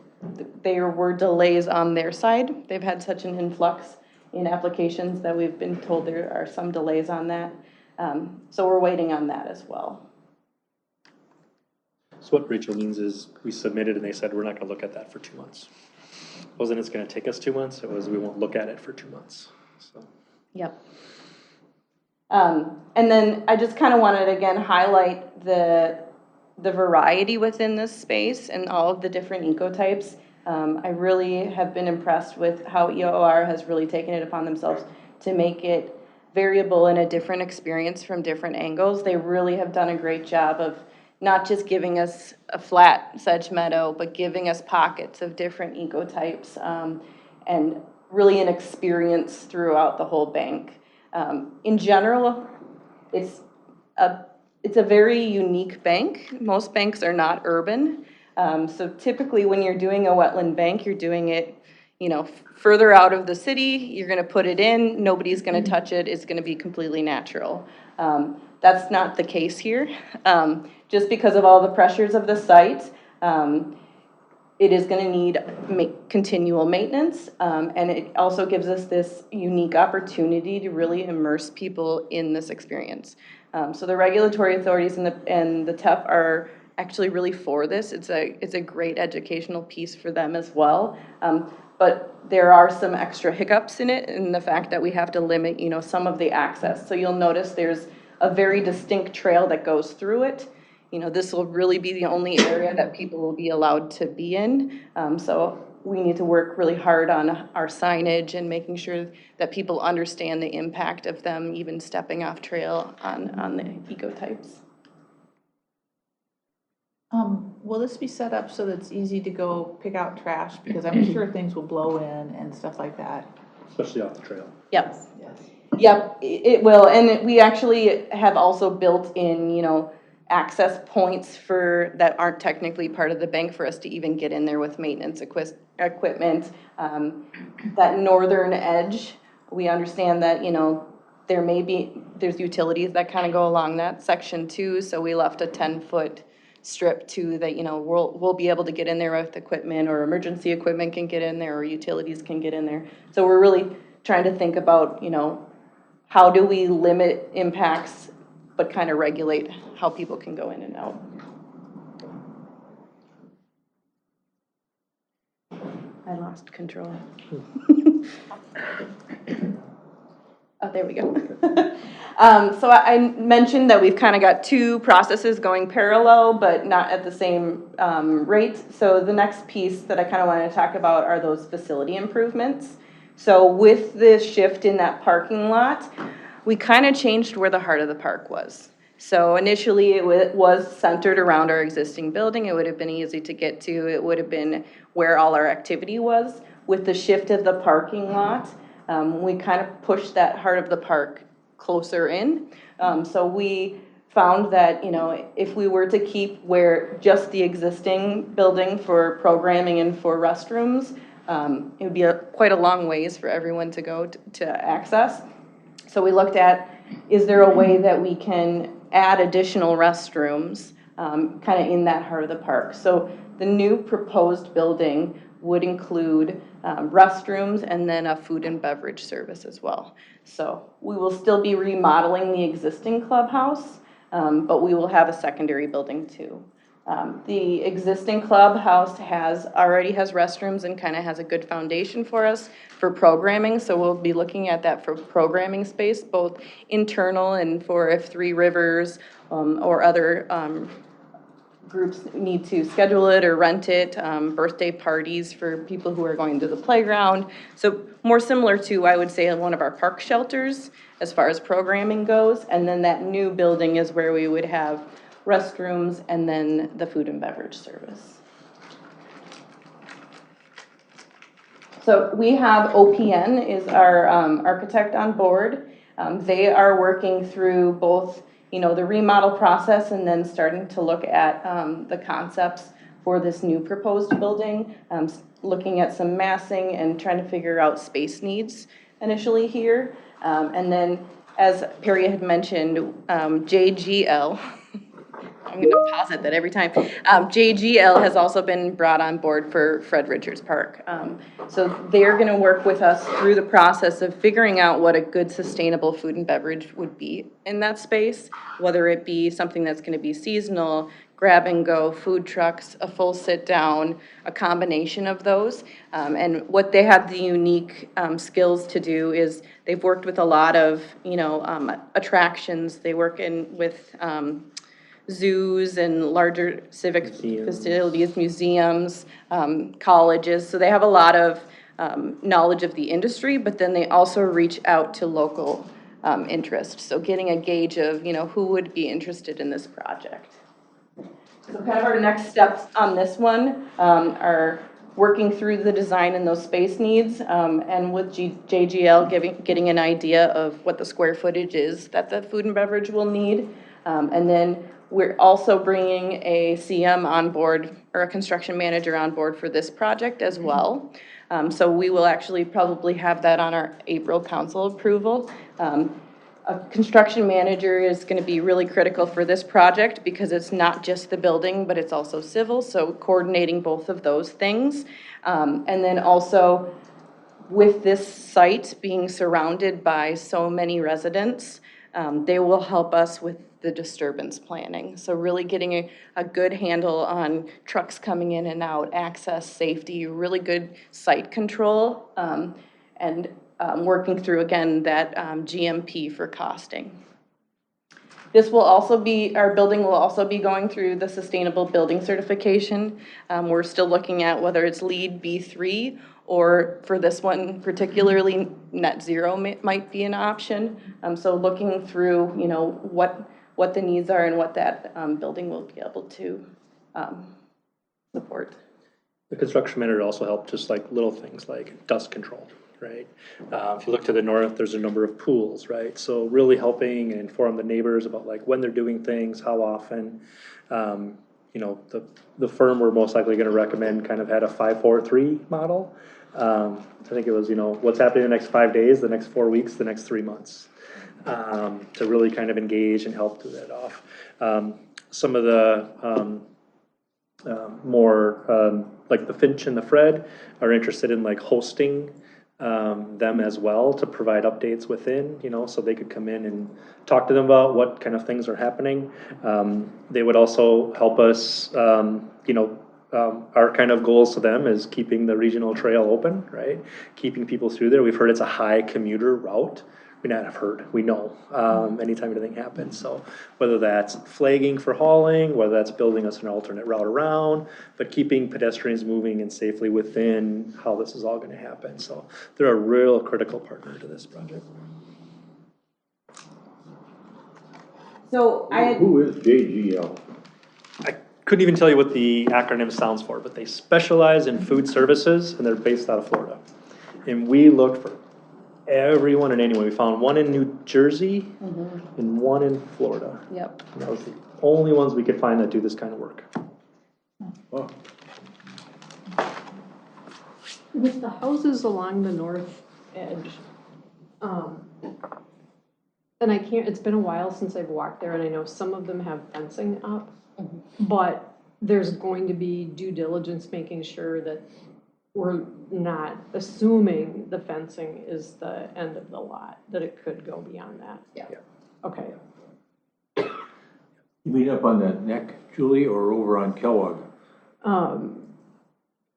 there were delays on their side. They've had such an influx in applications that we've been told there are some delays on that. So we're waiting on that as well. So what Rachel means is we submitted and they said, we're not going to look at that for 2 months. It wasn't it's going to take us 2 months. It was we won't look at it for 2 months. So. Yep. And then I just kind of wanted to again highlight the variety within this space and all of the different ecotypes. I really have been impressed with how EOR has really taken it upon themselves to make it variable and a different experience from different angles. They really have done a great job of not just giving us a flat sedge meadow, but giving us pockets of different ecotypes and really an experience throughout the whole bank. In general, it's a very unique bank. Most banks are not urban. So typically when you're doing a wetland bank, you're doing it, further out of the city. You're going to put it in. Nobody's going to touch it. It's going to be completely natural. That's not the case here. Just because of all the pressures of the site, it is going to need continual maintenance. And it also gives us this unique opportunity to really immerse people in this experience. So the regulatory authorities and the TEP are actually really for this. It's a great educational piece for them as well. But there are some extra hiccups in it, in the fact that we have to limit, some of the access. So you'll notice there's a very distinct trail that goes through it. This will really be the only area that people will be allowed to be in. So we need to work really hard on our signage and making sure that people understand the impact of them even stepping off trail on the ecotypes. Will this be set up so that it's easy to go pick out trash? Because I'm sure things will blow in and stuff like that. Especially off the trail. Yep. Yes. Yep, it will, and we actually have also built in, you know, access points that aren't technically part of the bank for us to even get in there with maintenance equipment. That northern edge, we understand that, you know, there's utilities that kind of go along that section too, so we left a 10-foot strip too that, you know, we'll be able to get in there with equipment, or emergency equipment can get in there, or utilities can get in there. So we're really trying to think about, you know, how do we limit impacts but kind of regulate how people can go in and out. I lost control. Oh, there we go. So I mentioned that we've kind of got two processes going parallel, but not at the same rate. So the next piece that I kind of wanted to talk about are those facility improvements. So with the shift in that parking lot, we kind of changed where the heart of the park was. So initially it was centered around our existing building. It would have been easy to get to. It would have been where all our activity was. With the shift of the parking lot, we kind of pushed that heart of the park closer in. So we found that, you know, if we were to keep where just the existing building for programming and for restrooms, it would be quite a long ways for everyone to go to access. So we looked at, is there a way that we can add additional restrooms kind of in that heart of the park? So the new proposed building would include restrooms and then a food and beverage service as well. So we will still be remodeling the existing clubhouse, but we will have a secondary building too. The existing clubhouse already has restrooms and kind of has a good foundation for us for programming, so we'll be looking at that for programming space, both internal and for if Three Rivers or other groups need to schedule it or rent it, birthday parties for people who are going to the playground. So more similar to, I would say, one of our park shelters as far as programming goes, and then that new building is where we would have restrooms and then the food and beverage service. So we have OPN is our architect on board. They are working through both, you know, the remodel process and then starting to look at the concepts for this new proposed building, looking at some massing and trying to figure out space needs initially here. And then, as Perry had mentioned, JGL, I'm going to posit that every time. JGL has also been brought on board for Fred Richards Park. So they're going to work with us through the process of figuring out what a good sustainable food and beverage would be in that space, whether it be something that's going to be seasonal, grab and go, food trucks, a full sit down, a combination of those. And what they have the unique skills to do is they've worked with a lot of, you know, attractions. They work with zoos and larger civic facilities, museums, colleges. So they have a lot of knowledge of the industry, but then they also reach out to local interest. So getting a gauge of, you know, who would be interested in this project. So kind of our next steps on this one are working through the design and those space needs, and with JGL getting an idea of what the square footage is that the food and beverage will need. And then we're also bringing a CM on board, or a construction manager on board for this project as well. So we will actually probably have that on our April council approval. A construction manager is going to be really critical for this project because it's not just the building, but it's also civil, so coordinating both of those things. And then also with this site being surrounded by so many residents, they will help us with the disturbance planning. So really getting a good handle on trucks coming in and out, access, safety, really good site control, and working through, again, that GMP for costing. This will also be, our building will also be going through the sustainable building certification. We're still looking at whether it's LEED B3 or for this one particularly net zero might be an option. So looking through, you know, what the needs are and what that building will be able to support. The construction manager also helped just like little things like dust control, right? If you look to the north, there's a number of pools, right? So really helping and inform the neighbors about like when they're doing things, how often. You know, the firm we're most likely gonna recommend kind of had a 5-4-3 model. I think it was, you know, what's happening in the next 5 days, the next 4 weeks, the next 3 months. To really kind of engage and help do that off. Some of the more like the Finch and the Fred are interested in like hosting them as well to provide updates within, you know, so they could come in and talk to them about what kind of things are happening. They would also help us, you know, our kind of goals to them is keeping the regional trail open, right? Keeping people through there. We've heard it's a high commuter route. We not have heard, we know, anytime anything happens. So whether that's flagging for hauling, whether that's building us an alternate route around, but keeping pedestrians moving and safely within how this is all gonna happen. So they're a real critical partner to this project. So Who is JGL? I couldn't even tell you what the acronym stands for, but they specialize in food services and they're based out of Florida. And we looked for everyone and anyone. We found one in New Jersey and one in Florida. Yep. And that was the only ones we could find that do this kind of work. Oh, With the houses along the north edge, and I can't, it's been a while since I've walked there, and I know some of them have fencing up, but there's going to be due diligence making sure that we're not assuming the fencing is the end of the lot, that it could go beyond that. Yeah. Okay. you mean up on the neck, Julie, or over on Kellogg?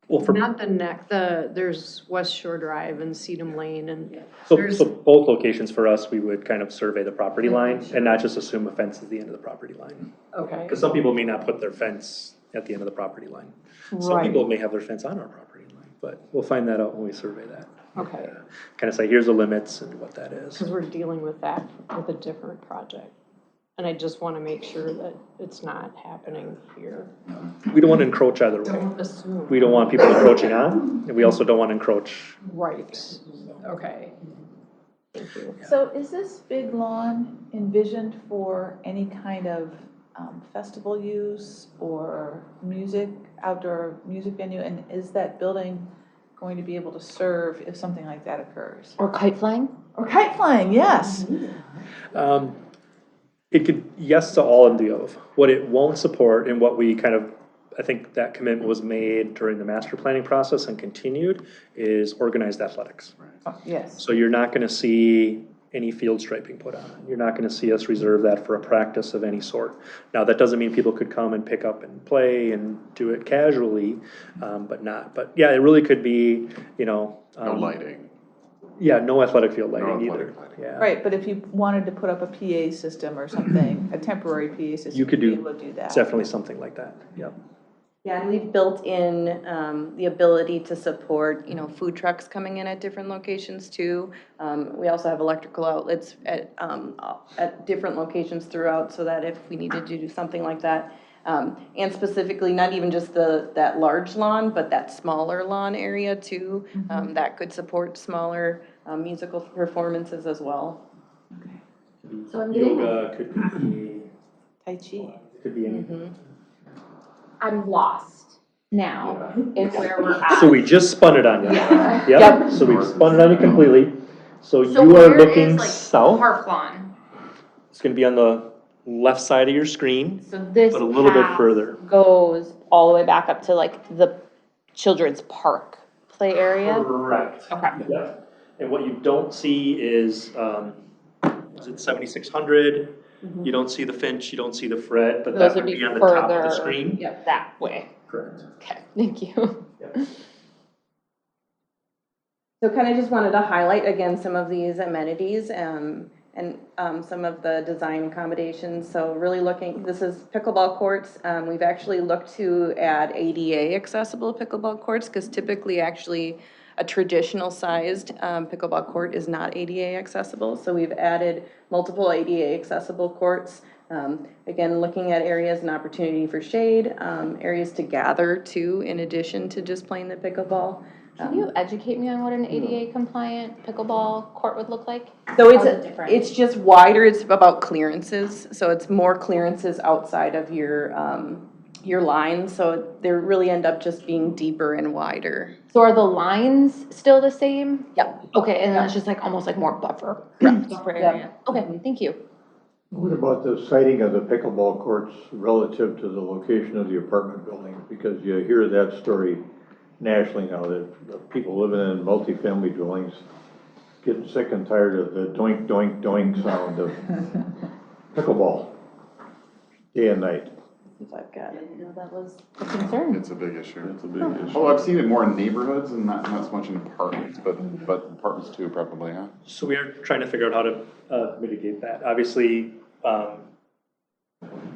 Well, for Not the neck, there's West Shore Drive and Sedum Lane and so there's, both locations for us, we would kind of survey the property line and not just assume a fence is the end of the property line. okay, Because some people may not put their fence at the end of the property line. Some right, people may have their fence on our property line, but we'll find that out when we survey that. okay. Kind of say, here's the limits and what that is. Because we're dealing with that with a different project. And I just want to make sure that it's not happening here. We don't want to encroach either way. Don't assume. We don't want people encroaching on, and we also don't want to encroach. Right, okay. Thank you. So is this big lawn envisioned for any kind of festival use or music, outdoor music venue? And is that building going to be able to serve if something like that occurs? Or kite flying? Or kite flying, yes. It could, yes to all of the above. What it won't support and what we kind of, I think that commitment was made during the master planning process and continued, is organized athletics. Yes. So you're not gonna see any field striping put on. You're not gonna see us reserve that for a practice of any sort. Now, that doesn't mean people could come and pick up and play and do it casually, but not. But yeah, it really could be, you know. No lighting. Yeah, no athletic field lighting No either. athletic lighting. Yeah. Right, but if you wanted to put up a PA system or something, a temporary PA system, You could you'd be do, able to do that. it's definitely something like that, yep. Yeah, and we've built in the ability to support, you know, food trucks coming in at different locations too. We also have electrical outlets at different locations throughout, so that if we needed to do something like that, and specifically not even just that large lawn, but that smaller lawn area too, that could support smaller musical performances as well. So I'm getting, Yoga could be, Tai Chi. could be anything. I'm lost now in where we're at. So we just spun it on you. Yeah. Yep, so we spun it on you completely. So So you are where looking is, like, south. Park Lawn? It's gonna be on the left side of your screen, So this but a little bit path further. goes all the way back up to like the children's park play area? Correct. Okay. Yeah, and what you don't see is it 7600? You don't see the Finch, you don't see the Fred, but Those that would would be be on the top of the further screen. that way. Correct. Okay, thank you. So kind of just wanted to highlight again some of these amenities, and and some of the design accommodations. So really looking, this is pickleball courts. We've actually looked to add ADA accessible pickleball courts, because typically actually a traditional sized pickleball court is not ADA accessible. So we've added multiple ADA accessible courts. Again, looking at areas and opportunity for shade, areas to gather too, in addition to just playing the pickleball. Can you educate me on what an ADA compliant pickleball court would look like? So How's it different? it's just wider, it's about clearances, so it's more clearances outside of your lines, so they really end up just being deeper and wider. So are the lines still the same? Yep. Okay, and then it's just like, almost like more buffer. Buffer area. Okay, thank you. What about the siting of the pickleball courts relative to the location of the apartment buildings? Because you hear that story nationally now, that people living in multifamily dwellings getting sick and tired of the doink, doink, doink sound of pickleball day and night. If I've got it. No, that was a concern. It's a big issue. It's a big issue. Oh, I've seen it more in neighborhoods and not so much in apartments, but apartments too, probably, huh? So we are trying to figure out how to mitigate that. Obviously,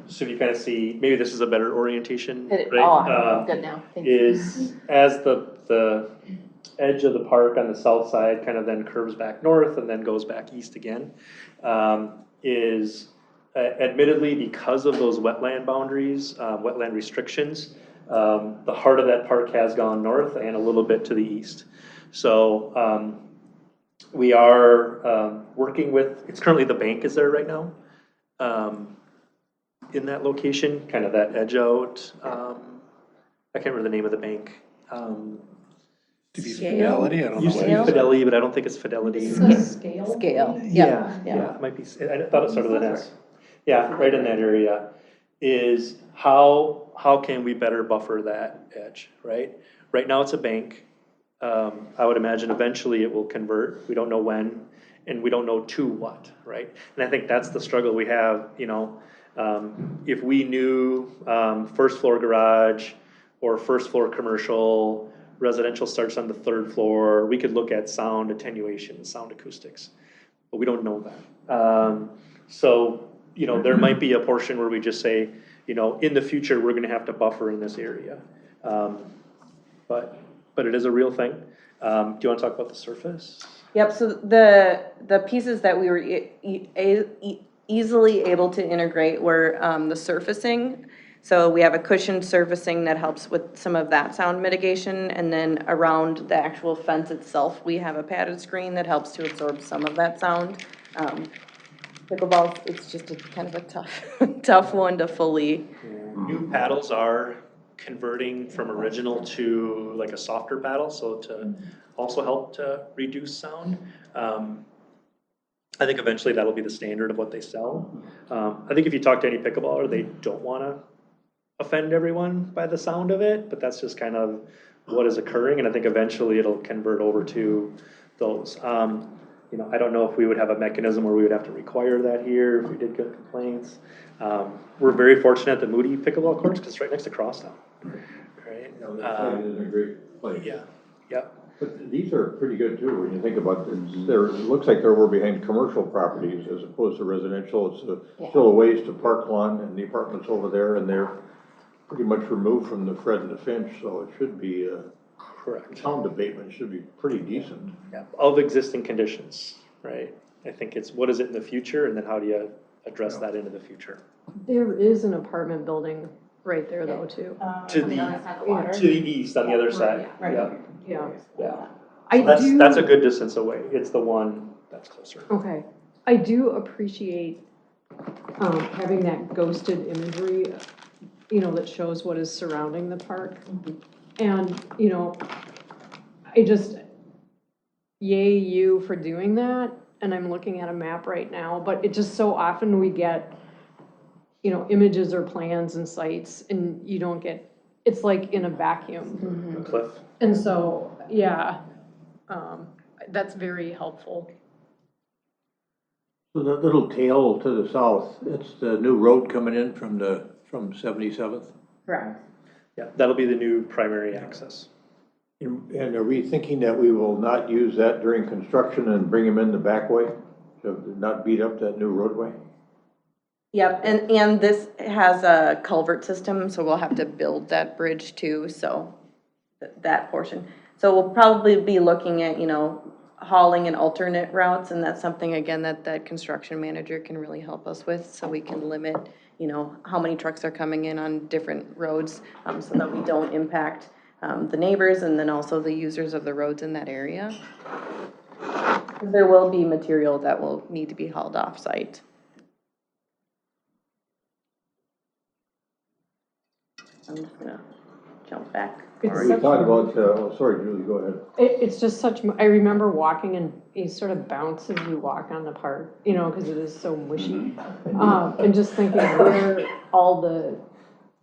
so you kind of see, maybe this is a better orientation, right? Oh, good now, thank you. Is as the edge of the park on the south side kind of then curves back north and then goes back east again, is admittedly, because of those wetland boundaries, wetland restrictions, the heart of that park has gone north and a little bit to the east. So we are working with, it's currently the bank is there right now, in that location, kind of that edge out. I can't remember the name of the bank. To be Fidelity, I don't Used to be know. Fidelity, but I don't think it's Fidelity. Scale. Yeah, it might be, I thought it started with an S. Yeah, right in that area, is how can we better buffer that edge, right? Right now it's a bank. I would imagine eventually it will convert. We don't know when, and we don't know to what, right? And I think that's the struggle we have, you know. If we knew first floor garage or first floor commercial, residential starts on the third floor, we could look at sound attenuation, sound acoustics, but we don't know that. So, you know, there might be a portion where we just say, you know, in the future, we're gonna have to buffer in this area. But it is a real thing. Do you wanna talk about the surface? Yep, so the pieces that we were easily able to integrate were the surfacing. So we have a cushioned surfacing that helps with some of that sound mitigation, and then around the actual fence itself, we have a padded screen that helps to absorb some of that sound. Pickleball, it's just a kind of a tough one to fully. New paddles are converting from original to like a softer paddle, so to also help to reduce sound. I think eventually that'll be the standard of what they sell. I think if you talk to any pickleballer, they don't wanna offend everyone by the sound of it, but that's just kind of what is occurring, and I think eventually it'll convert over to those. You know, I don't know if we would have a mechanism where we would have to require that here if we did get complaints. We're very fortunate at the Moody pickleball courts, because it's right next to Crosstown, right? You know, that site is in a great place. Yeah. But these are pretty good too, when you think about it. It looks like they're over behind commercial properties as opposed to residential. It's still a ways to park lawn, and the apartment's over there, and they're pretty much removed from the Fred and the Finch, so it should be, Correct. sound abatement should be pretty decent. Yeah, of existing conditions, right? I think it's what is it in the future, and then how do you address that into the future? There is an apartment building right there though, too. To the east, on the other side. Right. Yeah. So that's a good distance away. It's the one that's closer. Okay. I do appreciate having that ghosted imagery, you know, that shows what is surrounding the park. And, you know, I just, yay you for doing that. And I'm looking at a map right now, but it just so often we get, you know, images or plans and sites, and you don't get, it's like in a vacuum. A cliff. And so, yeah, that's very helpful. So that little tail to the south, it's the new road coming in from 77th? Correct. Yeah, that'll be the new primary access. And are we thinking that we will not use that during construction and bring them in the back way? to not beat up that new roadway? Yep, and this has a culvert system, so we'll have to build that bridge too, so that portion. So we'll probably be looking at, hauling and alternate routes, and that's something, again, that construction manager can really help us with, so we can limit, how many trucks are coming in on different roads, so that we don't impact the neighbors and then also the users of the roads in that area. There will be material that will need to be hauled off-site. I'm just gonna jump back. It's We such- talked about, sorry, Julie, go ahead. It's just such, I remember walking and you sort of bounce as you walk on the park, because it is so mushy. And just thinking where all the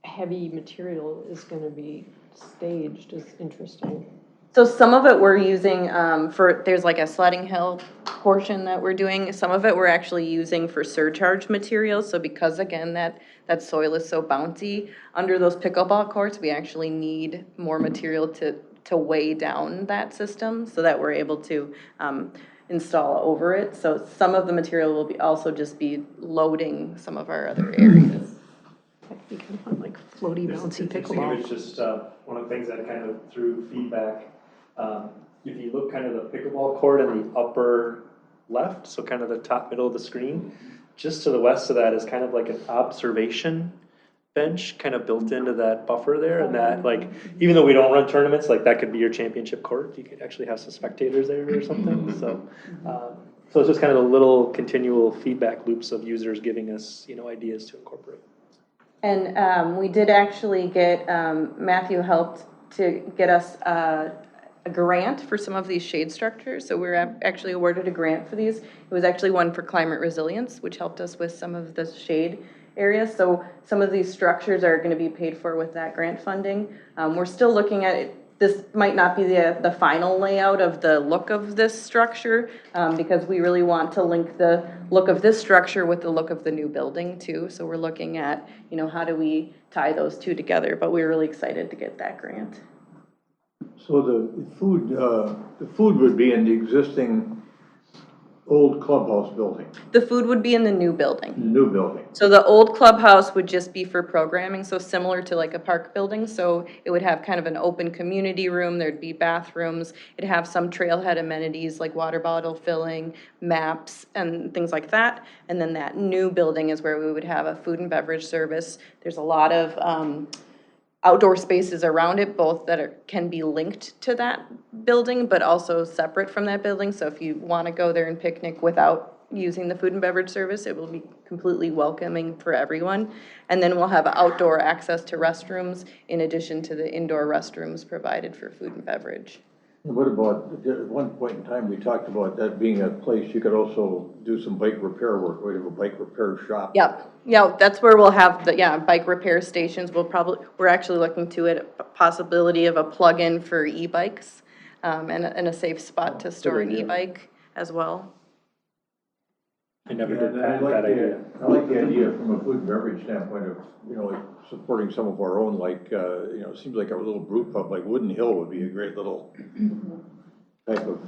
heavy material is gonna be staged is interesting. So some of it we're using there's like a sledding hill portion that we're doing. Some of it we're actually using for surcharge materials. So because again, that soil is so bouncy, under those pickleball courts, we actually need more material to weigh down that system so that we're able to install over it. So some of the material will also just be loading some of our other areas. That'd be kind of fun, like floaty, It's bouncy interesting, it was pickleball. just, one of the things that kind of threw feedback. If you look kind of the pickleball court in the upper left, so kind of the top middle of the screen, just to the west of that is kind of like an observation bench kind of built into that buffer there, and that, like, even though we don't run tournaments, like, that could be your championship court. You could actually have some spectators there or something, so it's just kind of a little continual feedback loops of users giving us, ideas to incorporate. And we did actually get, Matthew helped to get us a grant for some of these shade structures. So we were actually awarded a grant for these. It was actually one for climate resilience, which helped us with some of the shade areas. So some of these structures are going to be paid for with that grant funding. We're still looking at it. This might not be the final layout of the look of this structure, because we really want to link the look of this structure with the look of the new building too. So we're looking at, how do we tie those two together? But we're really excited to get that grant. So the food would be in the existing old clubhouse building, The food would be in the new the building. new building. So the old clubhouse would just be for programming, so similar to like a park building. So it would have kind of an open community room, there'd be bathrooms, it'd have some trailhead amenities like water bottle filling, maps, and things like that. And then that new building is where we would have a food and beverage service. There's a lot of outdoor spaces around it, both that can be linked to that building, but also separate from that building. So if you want to go there and picnic without using the food and beverage service, it will be completely welcoming for everyone. And then we'll have outdoor access to restrooms in addition to the indoor restrooms provided for food and beverage. And what about, at one point in time, we talked about that being a place you could also do some bike repair work. We have a bike repair shop. Yep, yeah, that's where we'll have the, bike repair stations. We're actually looking to it, a possibility of a plug-in for e-bikes, and a safe spot to store an e-bike as well. I never Yeah, did and I that idea. like the idea from a food and beverage standpoint of, like supporting some of our own, like, it seems like our little brew pub, like Wooden Hill would be a great little type of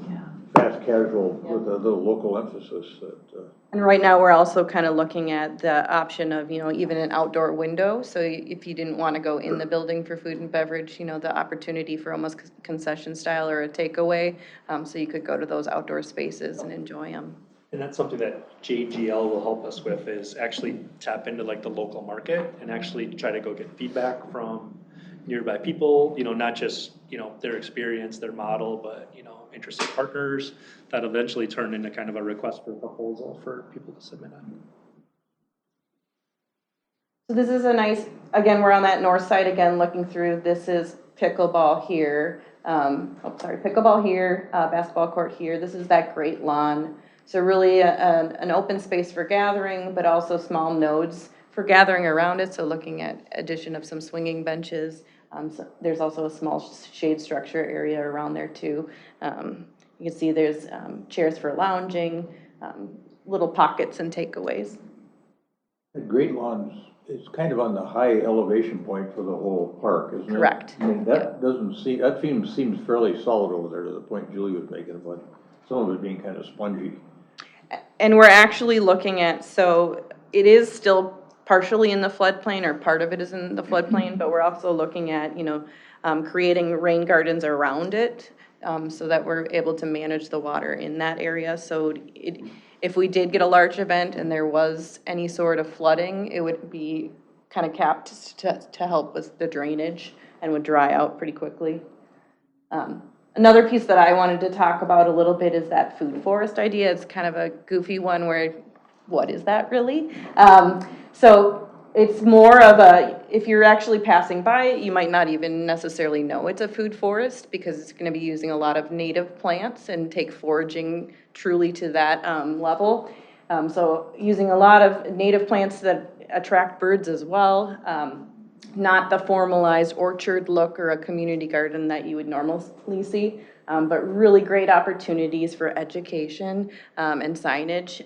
fast casual with a little local emphasis that, And right now, we're also kind of looking at the option of, even an outdoor window. So if you didn't want to go in the building for food and beverage, the opportunity for almost concession style or a takeaway. So you could go to those outdoor spaces and enjoy them. And that's something that JGL will help us with, is actually tap into like the local market and actually try to go get feedback from nearby people, not just, their experience, their model, but, interested partners that eventually turn into kind of a request for proposal for people to submit on. So this is a nice, again, we're on that north side again, looking through. This is pickleball here. Pickleball here, basketball court here. This is that great lawn. So really an open space for gathering, but also small nodes for gathering around it. So looking at addition of some swinging benches. So there's also a small shade structure area around there too. You can see there's chairs for lounging, little pockets and takeaways. the Great Lawns is kind of on the high elevation point for the whole park, isn't it? Correct. I mean, that seems fairly solid over there to the point Julie was making about some of it being kind of spongy. And we're actually looking at, so it is still partially in the floodplain, or part of it is in the floodplain, but we're also looking at, creating rain gardens around it, so that we're able to manage the water in that area. So if we did get a large event and there was any sort of flooding, it would be kind of capped to help with the drainage and would dry out pretty quickly. Another piece that I wanted to talk about a little bit is that food forest idea. It's kind of a goofy one where, what is that really? So it's more of a, if you're actually passing by it, you might not even necessarily know it's a food forest, because it's going to be using a lot of native plants and take foraging truly to that level. So using a lot of native plants that attract birds as well. Not the formalized orchard look or a community garden that you would normally see, but really great opportunities for education and signage.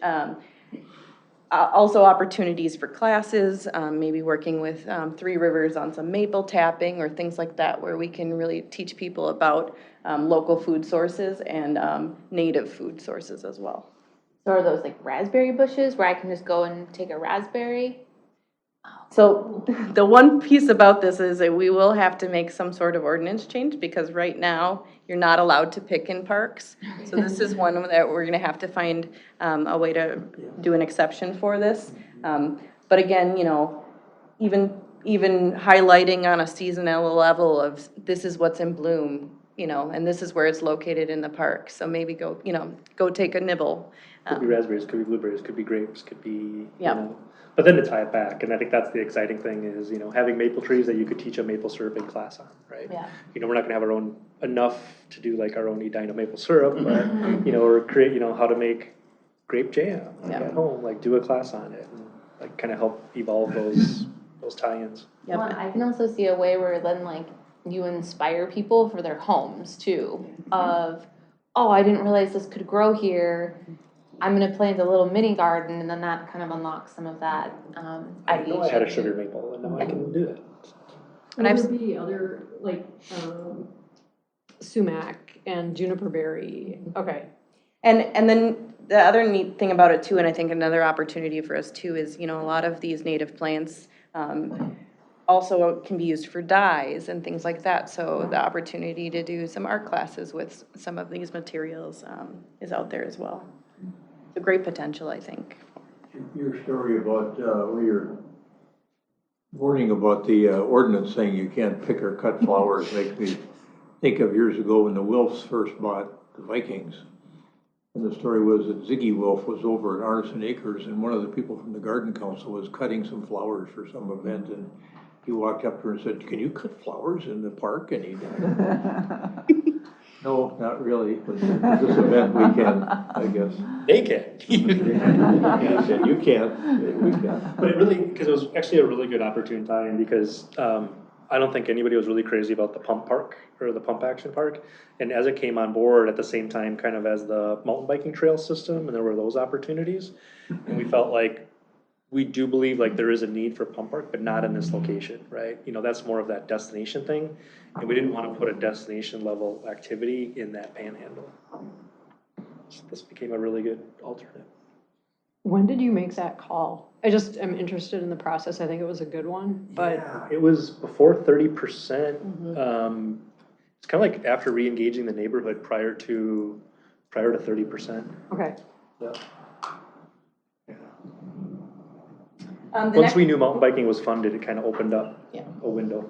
Also opportunities for classes, maybe working with Three Rivers on some maple tapping or things like that, where we can really teach people about local food sources and native food sources as well. So are those like raspberry bushes where I can just go and take a raspberry? So the one piece about this is that we will have to make some sort of ordinance change, because right now you're not allowed to pick in parks. So this is one that we're going to have to find a way to do an exception for this. But again, even highlighting on a seasonal level of this is what's in bloom, and this is where it's located in the park. So maybe go take a nibble. Could be raspberries, could be blueberries, could be grapes, could be, Yeah. But then to tie it back, and I think that's the exciting thing is, having maple trees that you could teach a maple syruping class on, right? Yeah. We're not gonna have our own, enough to do like our own Edina maple syrup, but, or create, how to make grape jam, like at home, like do a class on it, and like kind of help evolve those tie-ins. Yep. Well, I can also see a way where then like you inspire people for their homes too, of, oh, I didn't realize this could grow here. I'm gonna plant a little mini garden, and then that kind of unlocks some of that I know I had a ideation. sugar maple, and now I can do it. And I've the other, like, sumac and juniper berry, okay. And then the other neat thing about it too, and I think another opportunity for us too, is, a lot of these native plants also can be used for dyes and things like that. So the opportunity to do some art classes with some of these materials is out there as well. It's a great potential, I think. Your story about, where you're warning about the ordinance saying you can't pick or cut flowers makes me think of years ago when the Wilfs first bought the Vikings. And the story was that Ziggy Wilf was over at Arneson Acres, and one of the people from the Garden Council was cutting some flowers for some event, and he walked up to her and said, "Can you cut flowers in the park?" And he no, not really, but for this event we can, I guess. They can. He said, "You can't, we can." But it really, because it was actually a really good opportune tie-in, because I don't think anybody was really crazy about the pump park, or the pump action park. And as it came on board at the same time, kind of as the mountain biking trail system, and there were those opportunities. And we felt like, we do believe like there is a need for pump park, but not in this location, right? That's more of that destination thing. And we didn't want to put a destination level activity in that panhandle. So this became a really good alternate. When did you make that call? I just am interested in the process. I think it was a good one, but. Yeah, it was before 30%. It's kind of like after re-engaging the neighborhood prior to 30%. Okay. Yeah. The Once next- we knew mountain biking was funded, it kind of opened up Yeah. a window.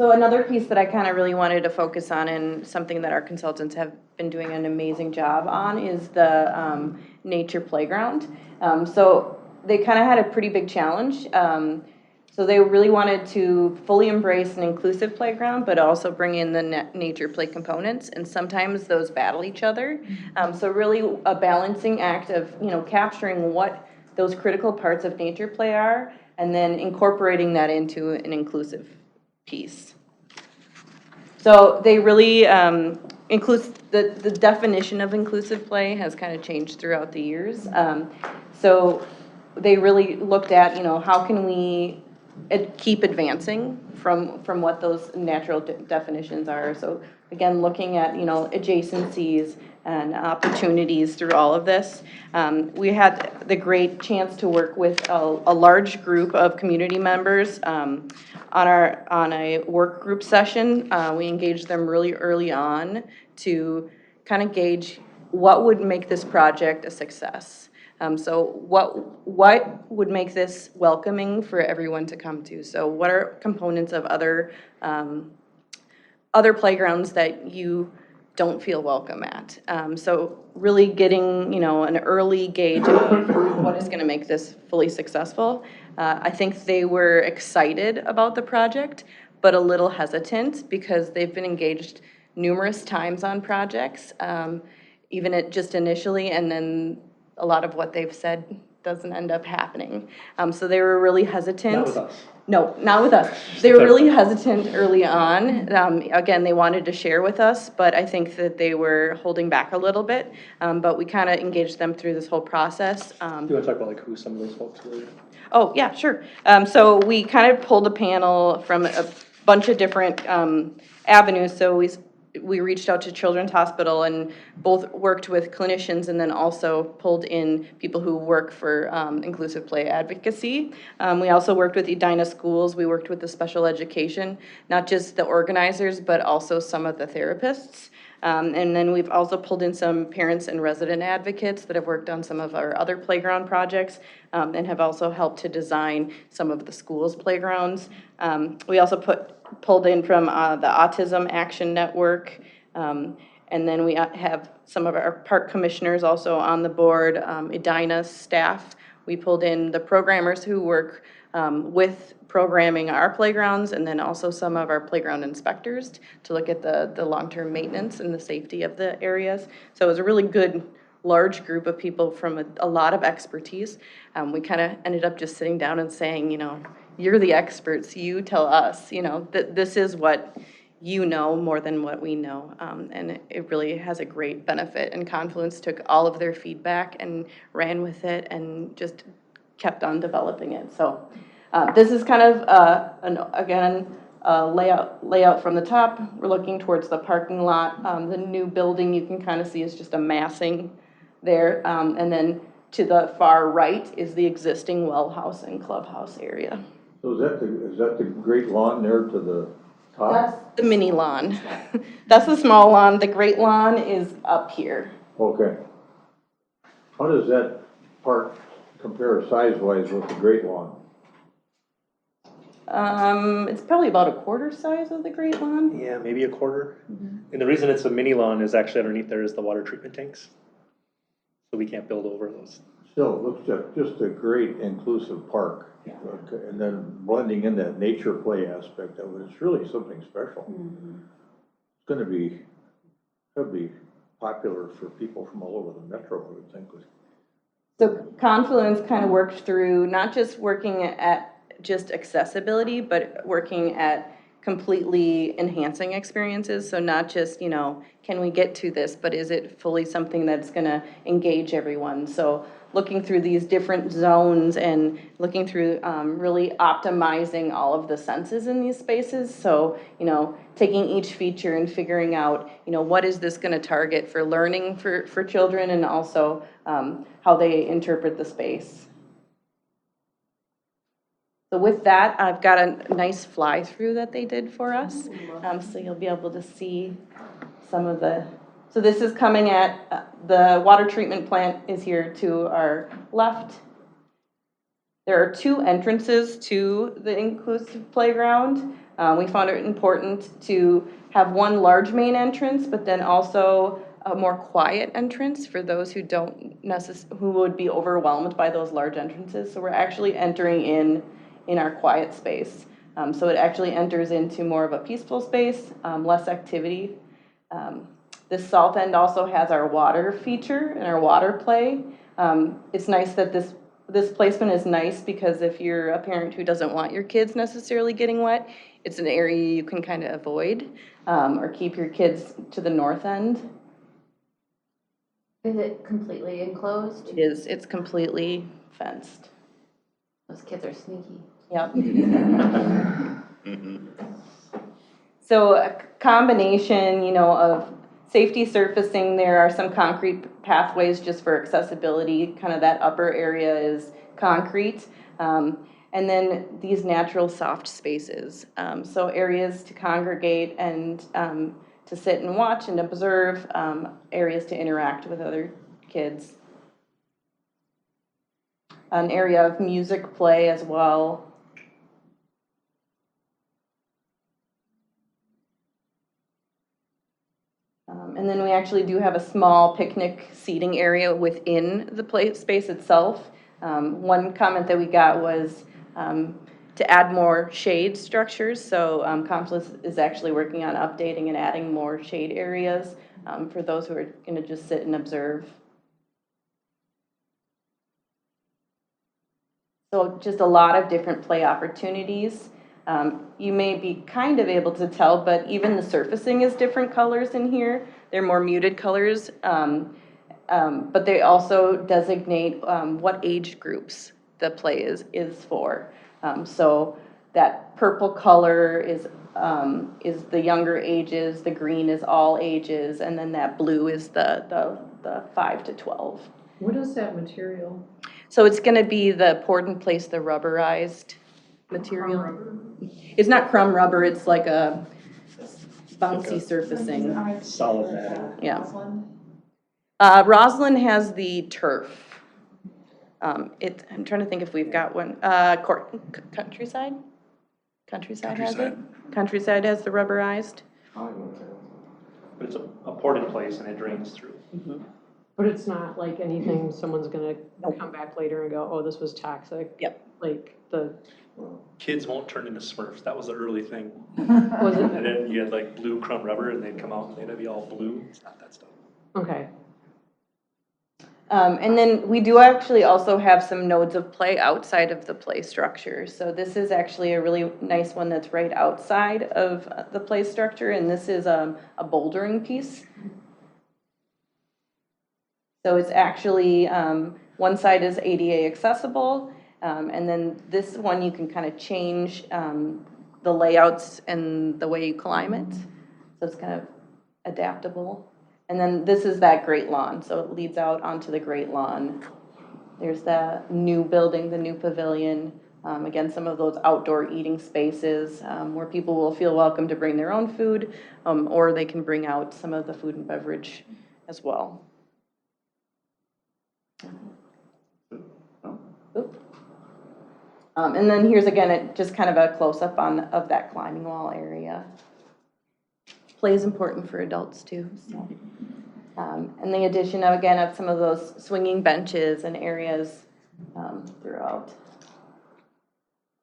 So another piece that I kind of really wanted to focus on, and something that our consultants have been doing an amazing job on, is the nature playground. So they kind of had a pretty big challenge. So they really wanted to fully embrace an inclusive playground, but also bring in the nature play components, and sometimes those battle each other. So really a balancing act of, capturing what those critical parts of nature play are, and then incorporating that into an inclusive piece. So they really the definition of inclusive play has kind of changed throughout the years. So they really looked at, how can we keep advancing from what those natural definitions are. So again, looking at, you know, adjacencies and opportunities through all of this. We had the great chance to work with a large group of community members on a work group session. We engaged them really early on to kind of gauge what would make this project a success. So what would make this welcoming for everyone to come to? So what are components of other playgrounds that you don't feel welcome at? So really getting, you know, an early gauge of what is going to make this fully successful. I think they were excited about the project, but a little hesitant because they've been engaged numerous times on projects, even just initially, and then a lot of what they've said doesn't end up happening. So they were really hesitant. Not with us. No, not with us. They were really hesitant early on. Again, they wanted to share with us, but I think that they were holding back a little bit. But we kind of engaged them through this whole process. Do you want to talk about like who some of those folks were? Oh, yeah, sure. So we kind of pulled a panel from a bunch of different avenues. So we reached out to Children's Hospital and both worked with clinicians and then also pulled in people who work for inclusive play advocacy. We also worked with Edina Schools. We worked with the special education, not just the organizers, but also some of the therapists. And then we've also pulled in some parents and resident advocates that have worked on some of our other playground projects and have also helped to design some of the schools' playgrounds. We also pulled in from the Autism Action Network, and then we have some of our park commissioners also on the board, Edina staff. We pulled in the programmers who work with programming our playgrounds, and then also some of our playground inspectors to look at the long-term maintenance and the safety of the areas. So it was a really good large group of people from a lot of expertise. We kind of ended up just sitting down and saying, you know, you're the experts, you tell us, you know, that this is what you know more than what we know. And it really has a great benefit. And Confluence took all of their feedback and ran with it and just kept on developing it. So this is kind of, a layout from the top. We're looking towards the parking lot. The new building you can kind of see is just a massing there. And then to the far right is the existing well house and clubhouse area. So is that the great lawn there to the top? That's the mini lawn. That's the small lawn. The great lawn is up here. Okay. How does that park compare size-wise with the great lawn? It's probably about a quarter size of the great lawn. Yeah, maybe a quarter. And the reason it's a mini lawn is actually underneath there is the water treatment tanks. So we can't build over those. Still, it looks like just a great inclusive park. Okay, and then blending in that nature play aspect of it, it's really something special. It's gonna be popular for people from all over the metro, I would think. So Confluence kind of worked through not just working at just accessibility, but working at completely enhancing experiences. So not just, you know, can we get to this, but is it fully something that's going to engage everyone? So looking through these different zones and looking through really optimizing all of the senses in these spaces. So, you know, taking each feature and figuring out, you know, what is this going to target for learning for children and also how they interpret the space. So with that, I've got a nice fly through that they did for us. So you'll be able to see some of the, so this is coming at, the water treatment plant is here to our left. There are two entrances to the inclusive playground. We found it important to have one large main entrance, but then also a more quiet entrance for those who who would be overwhelmed by those large entrances. So we're actually entering in our quiet space. So it actually enters into more of a peaceful space, less activity. This south end also has our water feature and our water play. It's nice that this placement is nice because if you're a parent who doesn't want your kids necessarily getting wet, it's an area you can kind of avoid or keep your kids to the north end. Is it completely enclosed? It's completely fenced. Those kids are sneaky. Yep. So a combination, of safety surfacing, there are some concrete pathways just for accessibility, kind of that upper area is concrete. And then these natural soft spaces, so areas to congregate and to sit and watch and observe, areas to interact with other kids. An area of music play as well. And then we actually do have a small picnic seating area within the play space itself. One comment that we got was to add more shade structures. So Council is actually working on updating and adding more shade areas for those who are going to just sit and observe. So just a lot of different play opportunities. You may be kind of able to tell, but even the surfacing is different colors in here. They're more muted colors, but they also designate what age groups the play is for. So that purple color is the younger ages, the green is all ages, and then that blue is the 5 to 12. What is that material? So it's going to be the poured in place, the rubberized material. It's not crumb rubber, it's like a bouncy surfacing. Solid matting. Yeah. Roslyn has the turf. I'm trying to think if we've got one. Countryside? Countryside has it? Countryside has the rubberized. But it's a poured in place and it drains through. Mm-hmm. But it's not like anything someone's gonna come back later and go, oh, this was toxic. Yep. Like the, Kids won't turn into Smurfs. That was the early thing. was And it, then you had like blue crumb rubber and they'd come out and they'd be all blue. It's not that stuff. okay. And then we do actually also have some nodes of play outside of the play structure. So this is actually a really nice one that's right outside of the play structure, and this is a bouldering piece. So it's actually, one side is ADA accessible, and then this one you can kind of change the layouts and the way you climb it. So it's kind of adaptable. And then this is that great lawn, so it leads out onto the great lawn. There's the new building, the new pavilion. Again, some of those outdoor eating spaces where people will feel welcome to bring their own food, or they can bring out some of the food and beverage as well. And then here's again, just kind of a close-up of that climbing wall area. Play is important for adults too. So. And the addition of, again, of some of those swinging benches and areas throughout.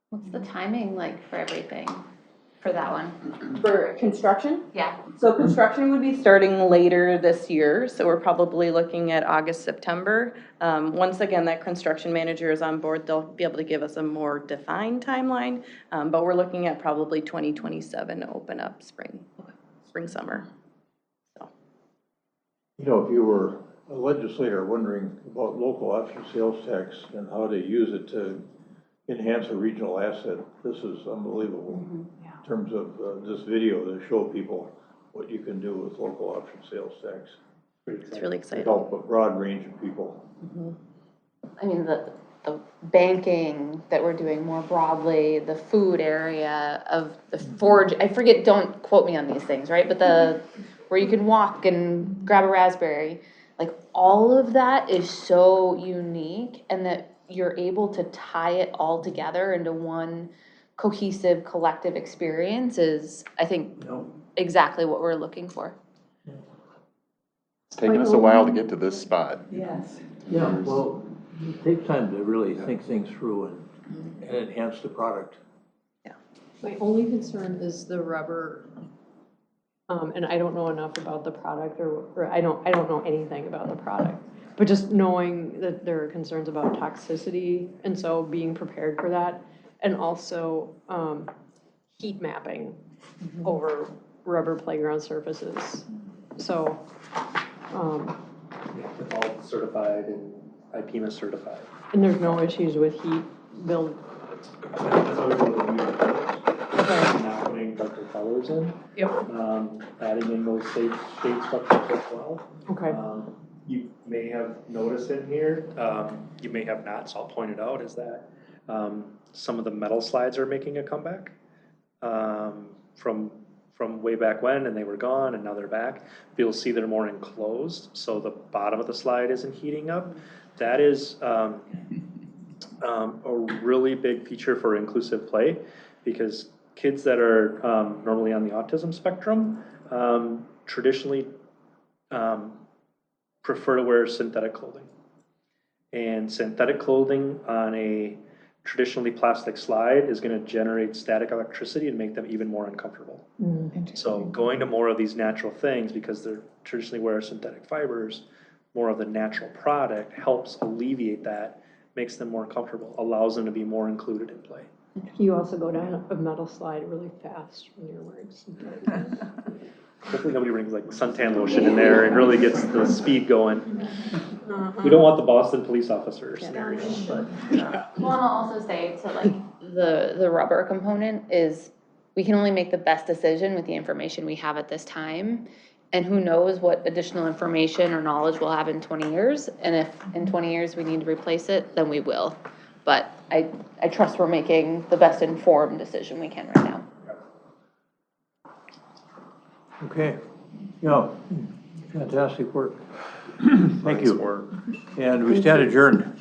What's the timing like for everything for that one? For construction? Yeah. So construction would be starting later this year, so we're probably looking at August, September. Once again, that construction manager is on board, they'll be able to give us a more defined timeline, but we're looking at probably 2027 to open up spring, summer. So. If you were a legislator wondering about local option sales tax and how to use it to enhance a regional asset, this is unbelievable. Mm-hmm. In terms of this video to show people what you can do with local option sales tax. It's really To exciting. help a broad range of people. Mm-hmm. I mean, the banking that we're doing more broadly, the food area of the forage, I forget, don't quote me on these things, right? But where you can walk and grab a raspberry, like all of that is so unique, and that you're able to tie it all together into one cohesive collective experience is, I think, exactly what we're looking for. It's taken us a while to get to this spot. Yes. Yeah, well, it takes time to really think things through and enhance the product. My only concern is the rubber, and I don't know enough about the product, or I don't know anything about the product. But just knowing that there are concerns about toxicity, and so being prepared for that, and also heat mapping over rubber playground surfaces. So, All certified and IPMA certified. and there's no issues with heat build. That's always one of the weird things. Not putting darker colors in. Yep. Adding in those shade structures as well. Okay. You may have noticed in here, you may have not, so I'll point it out, is that some of the metal slides are making a comeback from way back when, and they were gone, and now they're back. But you'll see they're more enclosed, so the bottom of the slide isn't heating up. That is a really big feature for inclusive play, because kids that are normally on the autism spectrum traditionally prefer to wear synthetic clothing. And synthetic clothing on a traditionally plastic slide is going to generate static electricity and make them even more uncomfortable. So going to more of these natural things, because they're traditionally wear synthetic fibers, more of the natural product helps alleviate that, makes them more comfortable, allows them to be more included in play. You also go down a metal slide really fast when you're wearing synthetic. Hopefully nobody brings like suntan lotion in there and really gets the speed going. We don't want the Boston police officer scenario, but. Well, and I'll also say to like the rubber component is we can only make the best decision with the information we have at this time. And who knows what additional information or knowledge we'll have in 20 years. And if in 20 years we need to replace it, then we will. But I trust we're making the best informed decision we can right now. Okay, yeah, fantastic work. Thank you. And we stand adjourned.